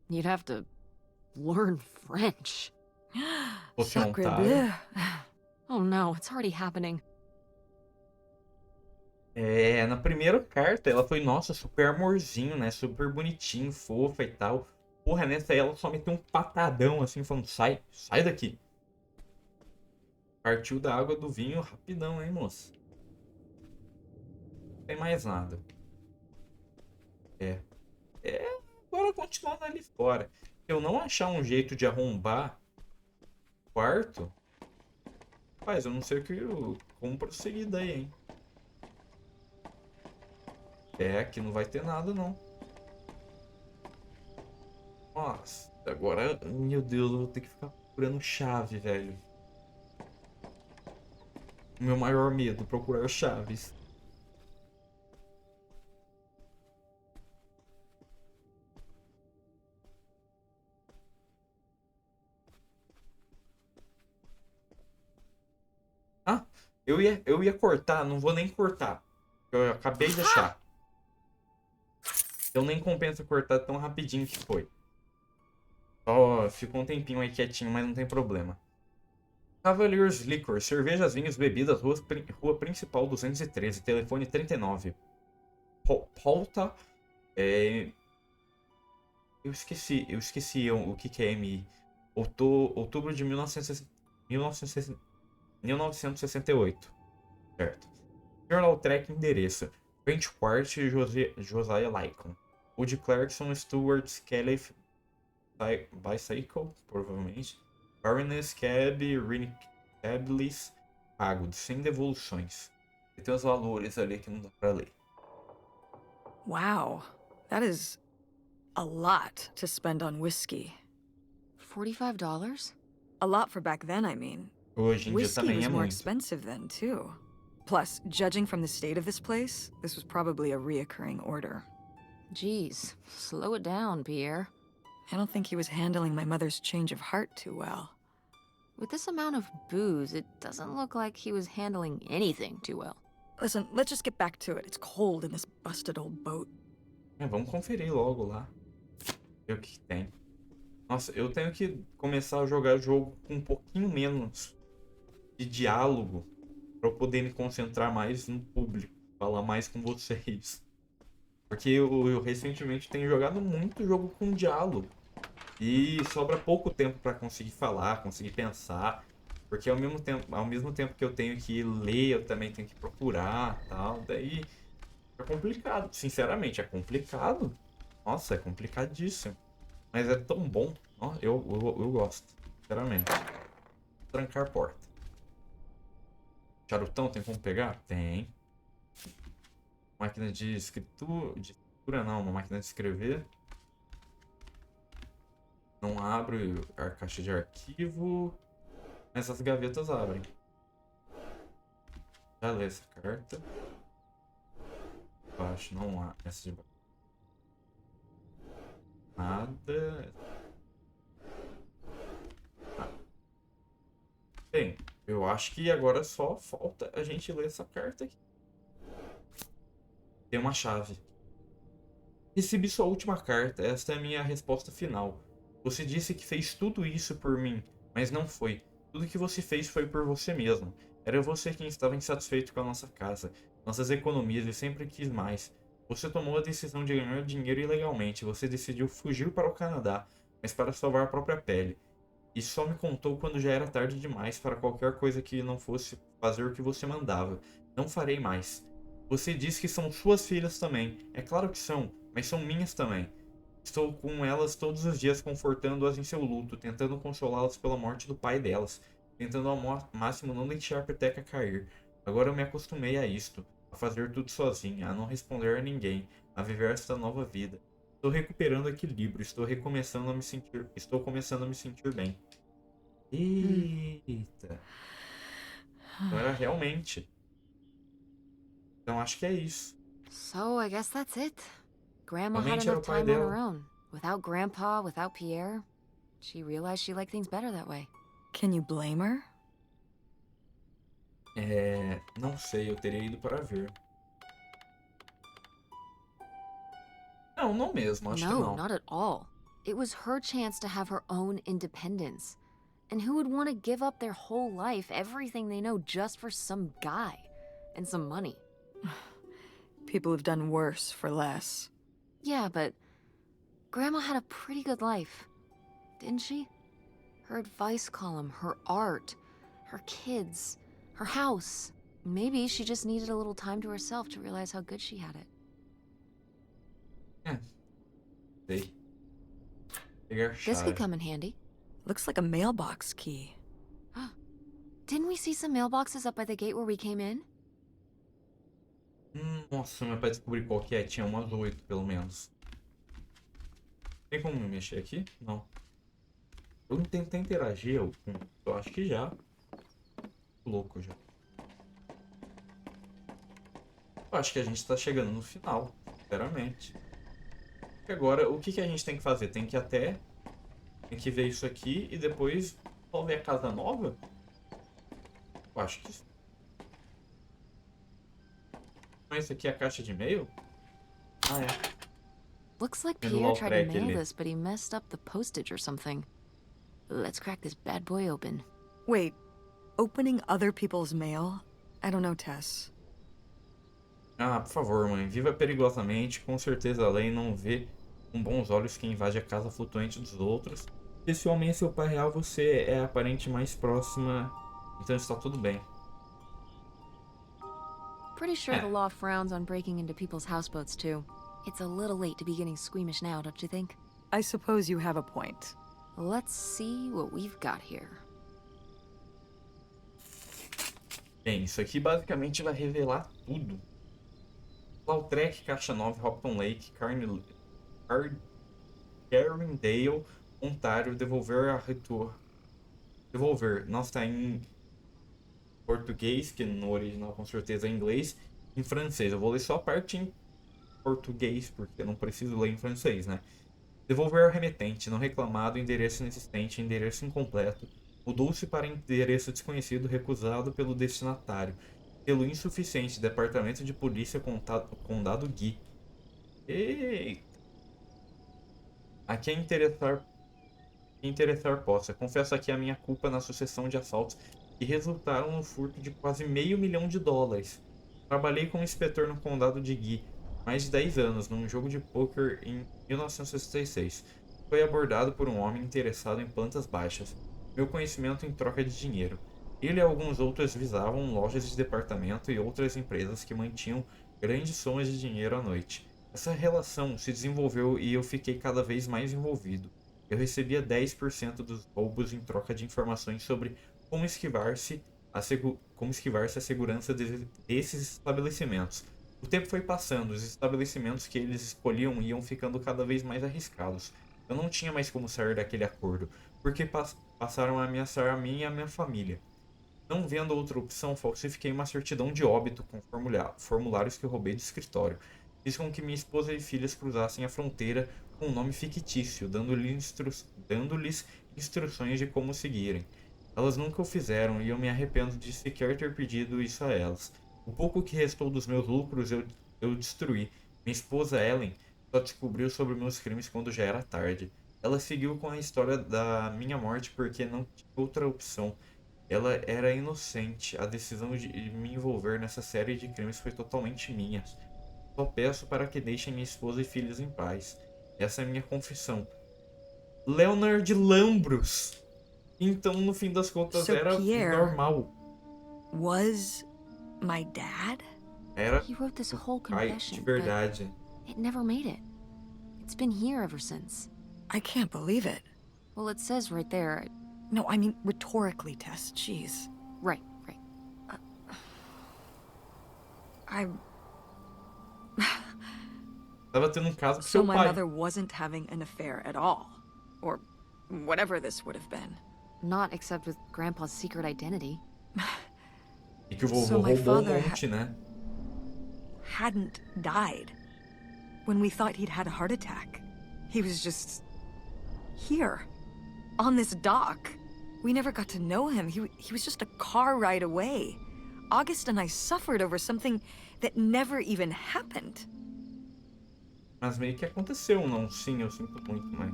You'd have to learn French. fosse um Sacre otário. bleu. Oh no, it's already happening. É, na primeira carta ela foi, nossa, super amorzinho, né? Super bonitinho, fofa e tal. Porra, nessa aí ela só meteu um patadão assim, falando, sai, sai daqui. Partiu da água do vinho rapidão, hein, moça? Não tem mais nada. É. É, agora continuando ali fora. Se eu não achar um jeito de arrombar o quarto, rapaz, eu não sei como prosseguir daí, hein? É, aqui não vai ter nada, não. Nossa, agora, meu Deus, eu vou ter que ficar procurando chave, velho. O meu maior medo, procurar chaves. Ah, eu ia cortar, não vou nem cortar. Eu acabei de achar. Então nem compensa cortar tão rapidinho que foi. Só ficou um tempinho aí quietinho, mas não tem problema. Cavaliers Liquor, cervejas, vinhos, bebidas, rua principal 213, telefone 39. Pauta. É, eu esqueci o que é MI. Outubro de 1968. Certo. Journal Track endereço. Frente Parte Josiah Lycon. Woody Clarkson, Stuart Skelly Bicycle, provavelmente. Baroness Cab, Rini Cablis, pago, sem devoluções. E tem os valores ali que não dá pra ler. Wow, that is a lot to spend on whiskey. $45? A lot for back then, I mean. Hoje em dia Whiskey também was é more muito. expensive then, too. Plus, judging from the state of this place, this was probably a reoccurring order. Geez, slow it down, Pierre. I don't think he was handling my mother's change of heart too well. With this amount of booze, it doesn't look like he was handling anything too well. Listen, let's just get back to it. It's cold in this busted old boat. É, vamos conferir logo lá. Ver o que tem. Nossa, eu tenho que começar a jogar o jogo com um pouquinho menos de diálogo para eu poder me concentrar mais no público, falar mais com vocês. Porque eu recentemente tenho jogado muito jogo com diálogo e sobra pouco tempo para conseguir falar, conseguir pensar, porque ao mesmo tempo que eu tenho que ler, eu também tenho que procurar, tal, daí é complicado, sinceramente, é complicado. Nossa, é complicadíssimo. Mas é tão bom. Ó, eu gosto, sinceramente. Trancar porta. Charutão tem como pegar? Tem. Máquina de escritura. De escritura não, uma máquina de escrever. Não abre a caixa de arquivo. Mas as gavetas abrem. Já lê essa carta. Baixo não há. Essa de baixo. Nada. Ah. Bem, eu acho que agora só falta a gente ler essa carta aqui. Tem uma chave. Recebi sua última carta. Esta é a minha resposta final. Você disse que fez tudo isso por mim, mas não foi. Tudo que você fez foi por você mesmo. Era você quem estava insatisfeito com a nossa casa, nossas economias e sempre quis mais. Você tomou a decisão de ganhar dinheiro ilegalmente. Você decidiu fugir para o Canadá, mas para salvar a própria pele. E só me contou quando já era tarde demais para qualquer coisa que não fosse fazer o que você mandava. Não farei mais. Você diz que são suas filhas também. É claro que são, mas são minhas também. Estou com elas todos os dias, confortando-as em seu luto, tentando consolá-las pela morte do pai delas, tentando ao máximo não deixar a peteca cair. Agora eu me acostumei a isto. a fazer tudo sozinha, a não responder a ninguém, a viver esta nova vida. Estou recuperando equilíbrio, estou começando a me sentir bem. Eita. Então era realmente. Então acho que é isso. So I guess that's it. Grandma had Realmente era enough o pai time on her dela. own. Without Grandpa, without Pierre. She realized she liked things better that way. Can you blame her? Não sei, eu teria ido para ver. Não, não mesmo, acho que No, não. not at all. It was her chance to have her own independence. And who would want to give up their whole life, everything they know, just for some guy and some money? People have done worse for less. Yeah, but Grandma had a pretty good life, didn't she? Her advice column, her art, her kids, her house. Maybe she just needed a little time to herself to realize how good she had it. Sei. Pegar This could chave. come in handy. Looks like a mailbox key. Didn't we see some mailboxes up by the gate where we came in? Nossa, meu pai descobrir qual que é. Tinha umas 8, pelo menos. Tem como me mexer aqui? Não. Eu não tentei interagir, eu acho que já. Louco já. Eu acho que a gente tá chegando no final, sinceramente. E agora, o que a gente tem que fazer? Tem que ver isso aqui e depois só ver a casa nova? Eu acho que sim. Mas isso aqui é a caixa de e-mail? Ah, é. Looks like Vendo lá Pierre o tried track to mail ali. this, but he messed up the postage or something. Let's crack this bad boy open. Wait, opening other people's mail? I don't know, Tess. Ah, por favor, mãe. Viva perigosamente. Com certeza a lei não vê com bons olhos quem invade a casa flutuante dos outros. E se o homem é seu pai real, você é a parente mais próxima. Então está tudo bem. Pretty sure the law frowns on breaking into people's houseboats, too. It's a little late to be getting squeamish now, don't you think? I suppose you have a point. Let's see what we've got here. Bem, isso aqui basicamente vai revelar tudo. Lautrec, Caixa 9, Hopton Lake, Carindale, Ontário, devolver a retorno. Devolver. Nossa, tá em português, que no original com certeza é inglês, em francês. Eu vou ler só a parte em português, porque eu não preciso ler em francês, né? Devolver ao remetente, não reclamado, endereço inexistente, endereço incompleto. Mudou-se para endereço desconhecido, recusado pelo destinatário. Pelo insuficiente, Departamento de Polícia, Condado Gui. Eita. Aqui é interessar possa. Confesso aqui a minha culpa na sucessão de assaltos que resultaram no furto de quase $500 mil. Trabalhei como inspetor no condado de Gui, mais de 10 anos, num jogo de pôquer em 1966. Foi abordado por um homem interessado em plantas baixas. Meu conhecimento em troca de dinheiro. Ele e alguns outros visavam lojas de departamento e outras empresas que mantinham grandes somas de dinheiro à noite. Essa relação se desenvolveu e eu fiquei cada vez mais envolvido. Eu recebia 10% dos roubos em troca de informações sobre como esquivar-se a segurança desses estabelecimentos. O tempo foi passando, os estabelecimentos que eles escolhiam iam ficando cada vez mais arriscados. Eu não tinha mais como sair daquele acordo, porque passaram a ameaçar a mim e a minha família. Não vendo outra opção, falsifiquei uma certidão de óbito com formulários que eu roubei do escritório. Fiz com que minha esposa e filhas cruzassem a fronteira com um nome fictício, dando-lhes instruções de como seguirem. Elas nunca o fizeram e eu me arrependo de sequer ter pedido isso a elas. O pouco que restou dos meus lucros eu destruí. Minha esposa Ellen só descobriu sobre meus crimes quando já era tarde. Ela seguiu com a história da minha morte porque não tinha outra opção. Ela era inocente. A decisão de me envolver nessa série de crimes foi totalmente minha. Só peço para que deixem minha esposa e filhos em paz. Essa é minha confissão. Leonard Lambros. Então, no fim das contas, So era Pierre normal. was my dad? Era He wrote this whole pai confession, de but verdade. it never made it. It's been here ever since. I can't believe it. Well, it says right there. No, I mean rhetorically, Tess. Jeez. Right. Tava tendo um caso com So seu my pai. mother wasn't having an affair at all. Or whatever this would have been. Not except with Grandpa's secret identity. E que o So vovô my roubou um father monte, né? Hadn't died. When we thought he'd had a heart attack. He was just... here. On this dock. We never got to know him. He was just a car ride away. August and I suffered over something that never even happened. Mas meio que aconteceu, não? Sim, eu sinto muito, mãe.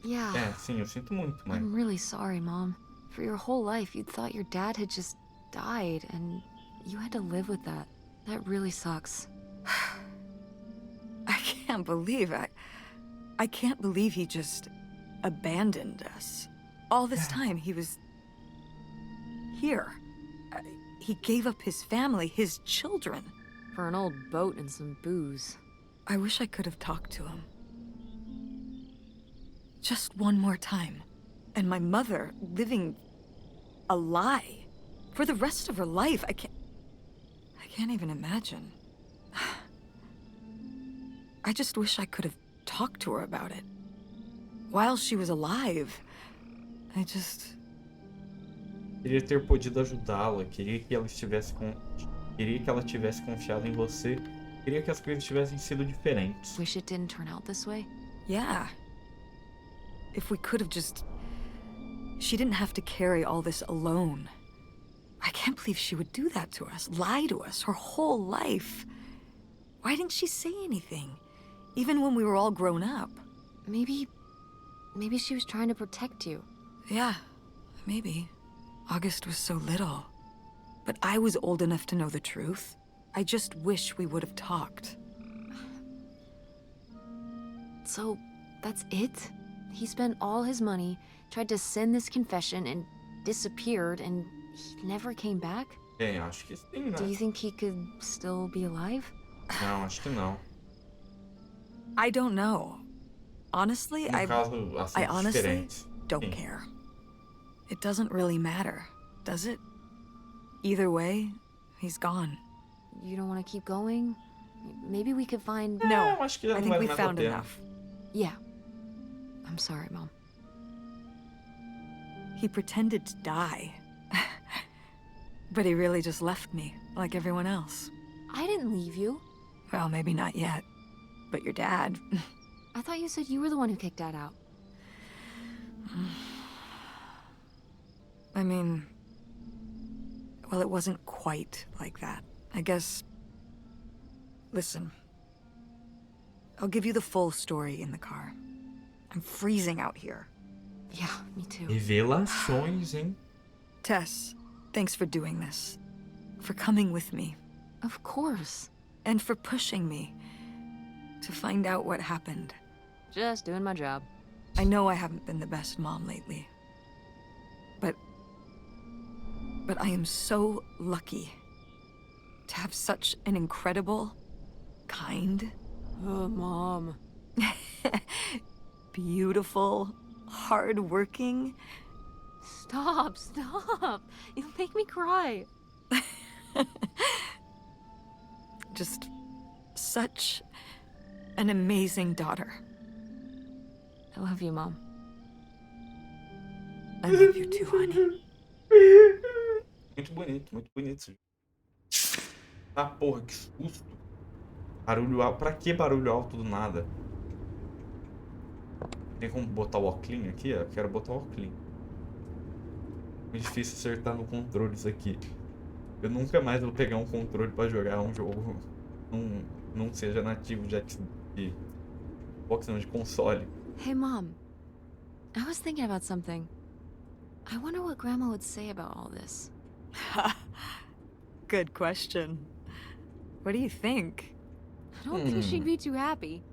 Yeah. É, sim, eu sinto muito, mãe. I'm really sorry, Mom. For your whole life, you'd thought your dad had just died, and you had to live with that. That really sucks. I can't believe I can't believe he just abandoned us. All this time he was here. He gave up his family, his children. For an old boat and some booze. I wish I could have talked to him. Just one more time. And my mother living a lie for the rest of her life. I can't even imagine. I just wish I could have talked to her about it. While she was alive. I just... Queria ter podido ajudá-la, queria que ela tivesse confiado em você, queria que as coisas tivessem sido diferentes. Wish it didn't turn out this way? Yeah. If we could have just... She didn't have to carry all this alone. I can't believe she would do that to us, lie to us her whole life. Why didn't she say anything? Even when we were all grown up. Maybe she was trying to protect you. Yeah, maybe. August was so little. But I was old enough to know the truth. I just wish we would have talked. So, that's it? He spent all his money, tried to send this confession, and disappeared, and he never came back? É, acho que sim, né? Do you think he could still be alive? Não, acho que não. I don't know. Honestly, No I caso, assuntos honestly diferentes. don't Sim. care. It doesn't really matter, does it? Either way, he's gone. You don't want to keep going? Maybe we could find... É, No, eu acho que já I não think vale we mais a found pena. enough. Yeah. I'm sorry, Mom. He pretended to die. But he really just left me, like everyone else. I didn't leave you. Well, maybe not yet. But your dad... I thought you said you were the one who kicked Dad out. I mean... Well, it wasn't quite like that. I guess... Listen. I'll give you the full story in the car. I'm freezing out here. Yeah, me too. Revelações, hein? Tess, thanks for doing this. For coming with me. Of course. And for pushing me. To find out what happened. Just doing my job. I know I haven't been the best mom lately. But I am so lucky to have such an incredible, kind, Oh, Mom. beautiful, hardworking... Stop. You'll make me cry. just such an amazing daughter. I love you, Mom. I love you too, honey. Muito bonito. Ah, porra, que susto. Barulho alto. Pra que barulho alto do nada? Tem como botar o óculos aqui? Eu quero botar o óculos. Muito difícil acertar no controle isso aqui. Eu nunca mais vou pegar um controle pra jogar um jogo não seja nativo de Xbox, não, de console. Hey, Mom. I was thinking about something. I wonder what Grandma would say about all this. Good question. What do you think? I don't think she'd be too happy.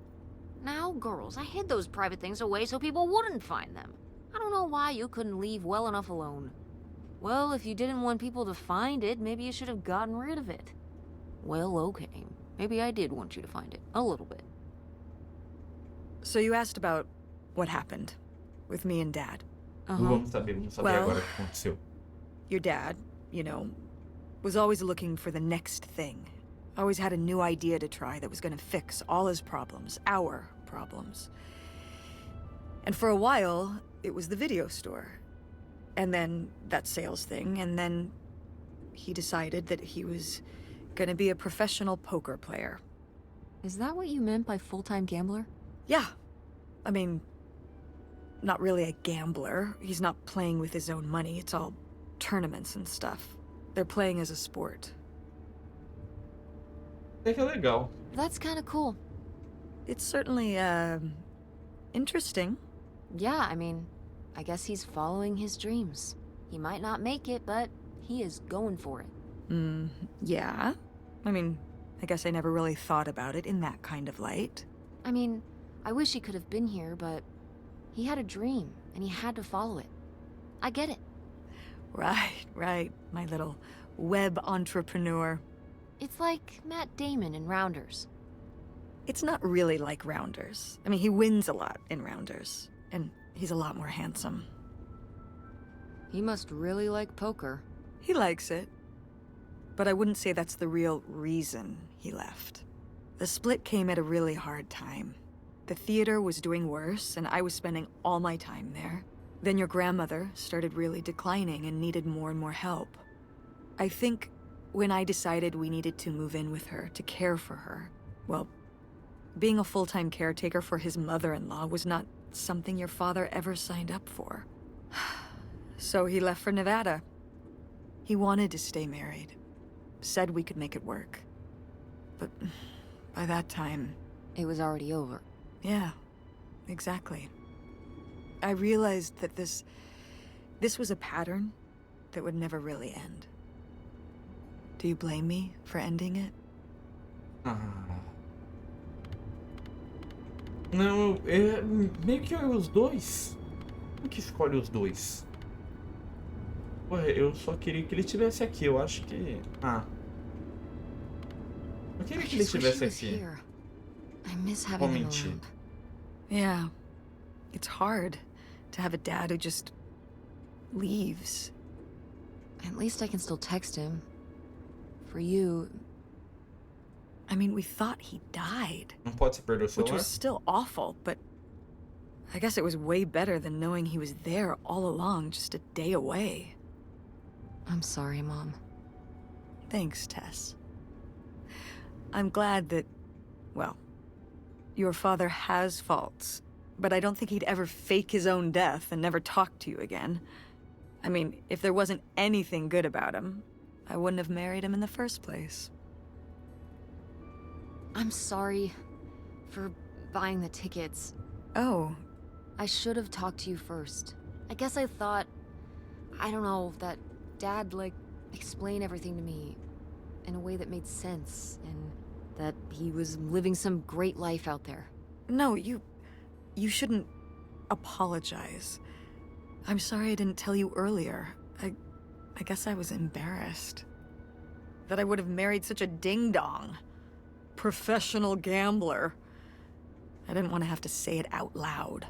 Now, girls, I hid those private things away so people wouldn't find them. I don't know why you couldn't leave well enough alone. Well, if you didn't want people to find it, maybe you should have gotten rid of it. Well, okay. Maybe I did want you to find it. A little bit. So you asked about what happened with me and Dad. Vamos saber Well, agora o que aconteceu. Your dad, you know, was always looking for the next thing, Always had a new idea to try that was gonna fix all his problems, our problems. And for a while, it was the video store. And then that sales thing, and then he decided that he was gonna be a professional poker player. Is that what you meant by full-time gambler? Yeah. I mean, not really a gambler. He's not playing with his own money. It's all tournaments and stuff. They're playing as a sport. Até que é legal. That's kind of cool. It's certainly, interesting. Yeah, I mean, I guess he's following his dreams. He might not make it, but he is going for it. Yeah. I mean, I guess I never really thought about it in that kind of light. I mean, I wish he could have been here, but he had a dream, and he had to follow it. I get it. Right, my little web entrepreneur. It's like Matt Damon in Rounders. It's not really like Rounders. I mean, he wins a lot in Rounders, and he's a lot more handsome. He must really like poker. He likes it, but I wouldn't say that's the real reason he left. The split came at a really hard time. The theater was doing worse, and I was spending all my time there. Then your grandmother started really declining and needed more and more help. I think when I decided we needed to move in with her to care for her, well, being a full-time caretaker for his mother-in-law was not something your father ever signed up for. So he left for Nevada. He wanted to stay married. Said we could make it work. But by that time... It was already over. Yeah, exactly. I realized that this was a pattern that would never really end. Do you blame me for ending it? Ah. Não, é meio que os dois. Como que escolhe os dois? Ué, eu só queria que ele estivesse aqui, eu acho que... Eu queria que ele estivesse aqui. I miss Vou having him mentir. around. Yeah. It's hard to have a dad who just leaves. At least I can still text him. For you, I mean, we thought he died, Não pode se perder o which celular? was still awful, but I guess it was way better than knowing he was there all along, just a day away. I'm sorry, Mom. Thanks, Tess. I'm glad that, well, your father has faults, but I don't think he'd ever fake his own death and never talk to you again. I mean, if there wasn't anything good about him, I wouldn't have married him in the first place. I'm sorry for buying the tickets. Oh, I should have talked to you first. I guess I thought, I don't know, that Dad, explain everything to me in a way that made sense, and that he was living some great life out there. no, you shouldn't apologize. I'm sorry I didn't tell you earlier. I guess I was embarrassed. That I would have married such a ding-dong. Professional gambler. I didn't want to have to say it out loud.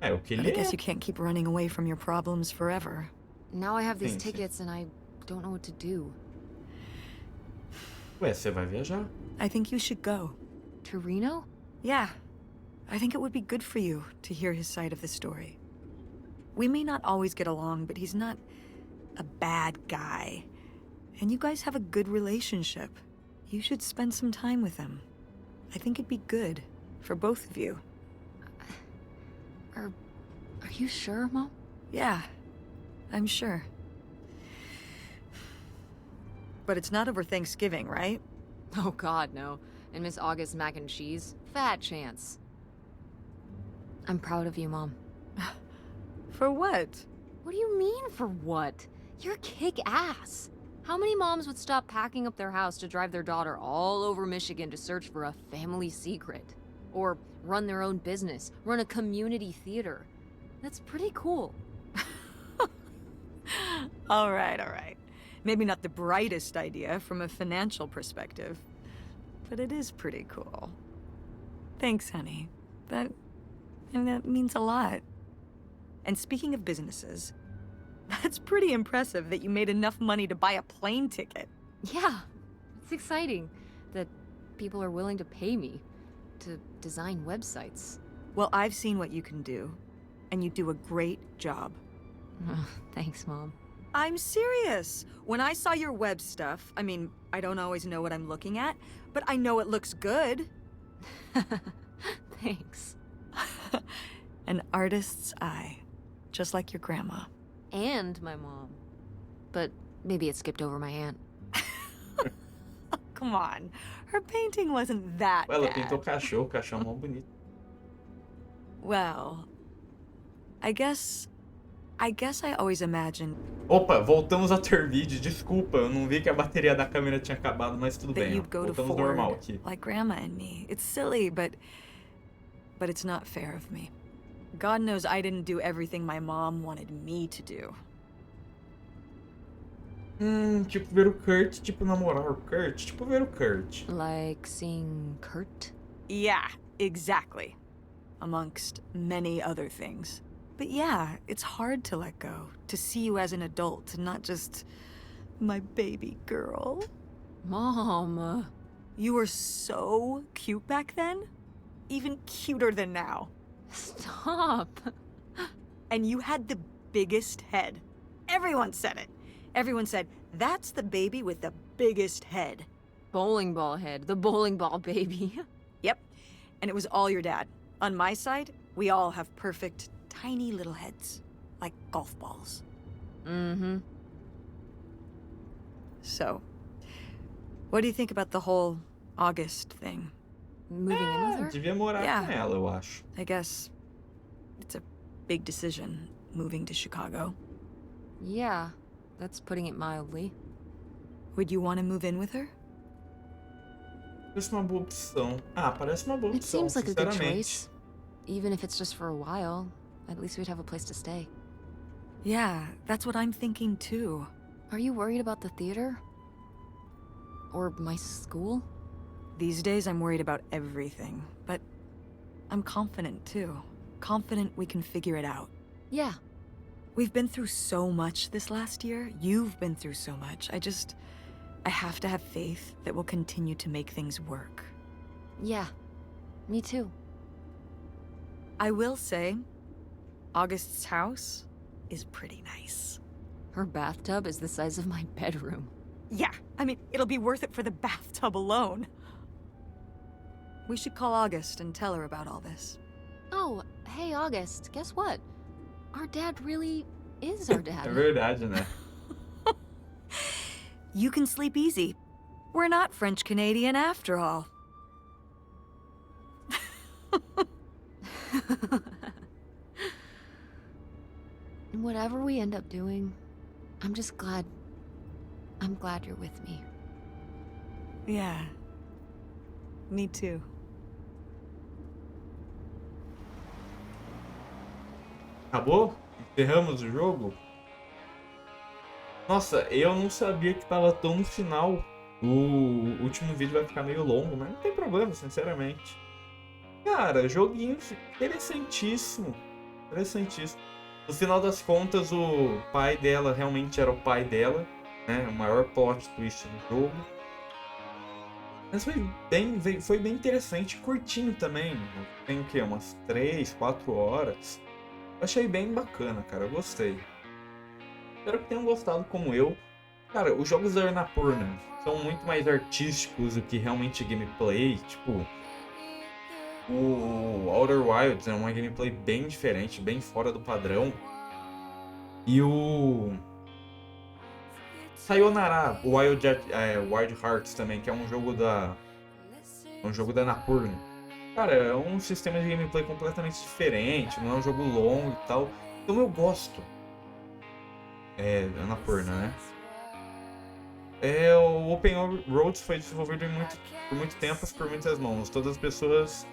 É, o que But ele I guess é. you can't keep running away from your problems forever. Now I have these Sim, sim. tickets and I don't know what to do. Ué, você vai viajar? I think you should go. To Reno? Yeah. I think it would be good for you to hear his side of the story. We may not always get along, but he's not a bad guy. And you guys have a good relationship. You should spend some time with him. I think it'd be good for both of you. Are you sure, Mom? Yeah, I'm sure. But it's not over Thanksgiving, right? Oh God, no. And Miss August mac and cheese? Fat chance. I'm proud of you, Mom. For what? What do you mean, for what? You're kick-ass. How many moms would stop packing up their house to drive their daughter all over Michigan to search for a family secret? Or run their own business, run a community theater? That's pretty cool. All right. Maybe not the brightest idea from a financial perspective, but it is pretty cool. Thanks, honey. That means a lot. And speaking of businesses, that's pretty impressive that you made enough money to buy a plane ticket. Yeah, it's exciting. that people are willing to pay me to design websites. Well, I've seen what you can do, and you do a great job. Oh, thanks, Mom. I'm serious. When I saw your web stuff, I mean, I don't always know what I'm looking at, but I know it looks good. Thanks. An artist's eye, just like your grandma. And my mom. But maybe it skipped over my aunt. Come on, her painting wasn't that Ela bad. pintou o cachorro mó bonito. Well, I guess I always imagined Opa, voltamos a ter vídeo. Desculpa, eu não vi que a bateria da câmera tinha acabado, mas tudo that bem. you'd go to Voltamos normal Ford aqui. like Grandma and me. It's silly, but it's not fair of me. God knows I didn't do everything my mom wanted me to do. Tipo ver o Kurt, tipo namorar o Kurt, tipo ver o Kurt. Like seeing Kurt? Yeah, exactly. Amongst many other things. But yeah, it's hard to let go, to see you as an adult, and not just my baby girl. Mom. You were so cute back then. Even cuter than now. Stop. And you had the biggest head. Everyone said it. Everyone said, that's the baby with the biggest head. Bowling ball head. The bowling ball baby. Yep. And it was all your dad. On my side, we all have perfect, tiny little heads. Like golf balls. Mm-hmm. So, what do you think about the whole August thing? Moving in with her? Devia morar Yeah. com ela, eu acho. I guess it's a big decision, moving to Chicago. Yeah, that's putting it mildly. Would you want to move in with her? Parece uma boa opção. Ah, parece uma boa opção, It seems like a good sinceramente. choice. Even if it's just for a while, at least we'd have a place to stay. Yeah, that's what I'm thinking too. Are you worried about the theater? Or my school? These days I'm worried about everything, but I'm confident too. Confident we can figure it out. Yeah. We've been through so much this last year. You've been through so much. I have to have faith that we'll continue to make things work. Yeah. Me too. I will say, August's house is pretty nice. Her bathtub is the size of my bedroom. Yeah, I mean, it'll be worth it for the bathtub alone. We should call August and tell her about all this. Oh, hey August, guess what? Our dad really is our É dad. verdade, né? You can sleep easy. We're not French-Canadian after all. Whatever we end up doing, I'm glad you're with me. Yeah. Me too. Acabou? Encerramos o jogo? Nossa, eu não sabia que tava tão no final. O último vídeo vai ficar meio longo, mas não tem problema, sinceramente. Cara, joguinho interessantíssimo. Interessantíssimo. No final das contas, o pai dela realmente era o pai dela, né? O maior plot twist do jogo. Mas foi bem interessante, curtinho também. Tem o quê? Umas 3, 4 horas. Eu achei bem bacana, cara. Eu gostei. Espero que tenham gostado como eu. Cara, os jogos da Annapurna são muito mais artísticos do que realmente gameplay. Tipo, o Outer Wilds é uma gameplay bem diferente, bem fora do padrão. E o Sayonara, o Wild Hearts também, que é um jogo da Annapurna. Cara, é um sistema de gameplay completamente diferente, não é um jogo longo e tal. Então eu gosto. Annapurna, né? O Open Roads foi desenvolvido por muito tempo por muitas mãos. Todas as pessoas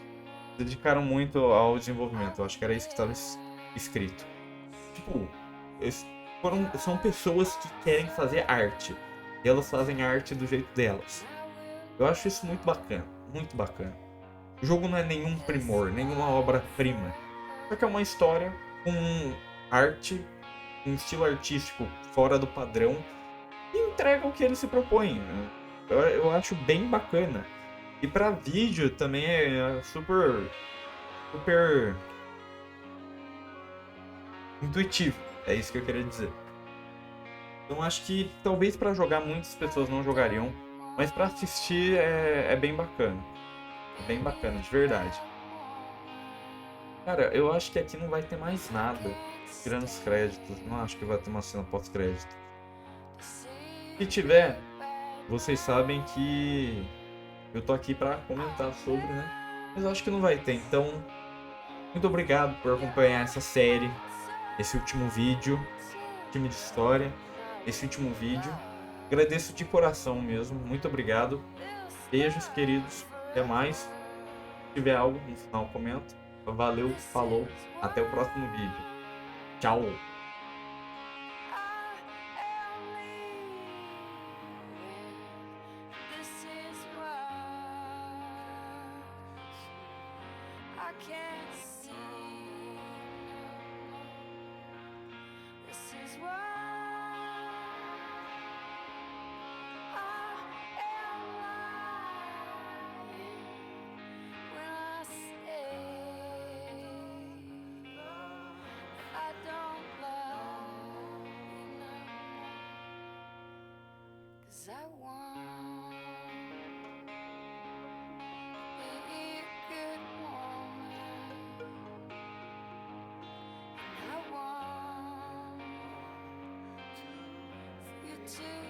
dedicaram muito ao desenvolvimento. Eu acho que era isso que estava escrito. Tipo, são pessoas que querem fazer arte. E elas fazem a arte do jeito delas. Eu acho isso muito bacana. Muito bacana. O jogo não é nenhum primor, nenhuma obra-prima. Só que é uma história com arte, um estilo artístico fora do padrão. E entrega o que ele se propõe. Eu acho bem bacana. E pra vídeo também é super, super intuitivo. É isso que eu queria dizer. Então acho que talvez pra jogar muitas pessoas não jogariam, mas pra assistir é bem bacana. É bem bacana, de verdade. Cara, eu acho que aqui não vai ter mais nada. Tirando os créditos. Não acho que vai ter uma cena pós-crédito. Se tiver, vocês sabem que eu tô aqui pra comentar sobre, né? Mas eu acho que não vai ter. Então, muito obrigado por acompanhar essa série, esse último vídeo, time de história, esse último vídeo. Agradeço de coração mesmo. Muito obrigado. Beijos, queridos. Até mais. Se tiver algo no final, comenta. Valeu, falou. Até o próximo vídeo. Tchau. I want to be a good woman, and I want for you to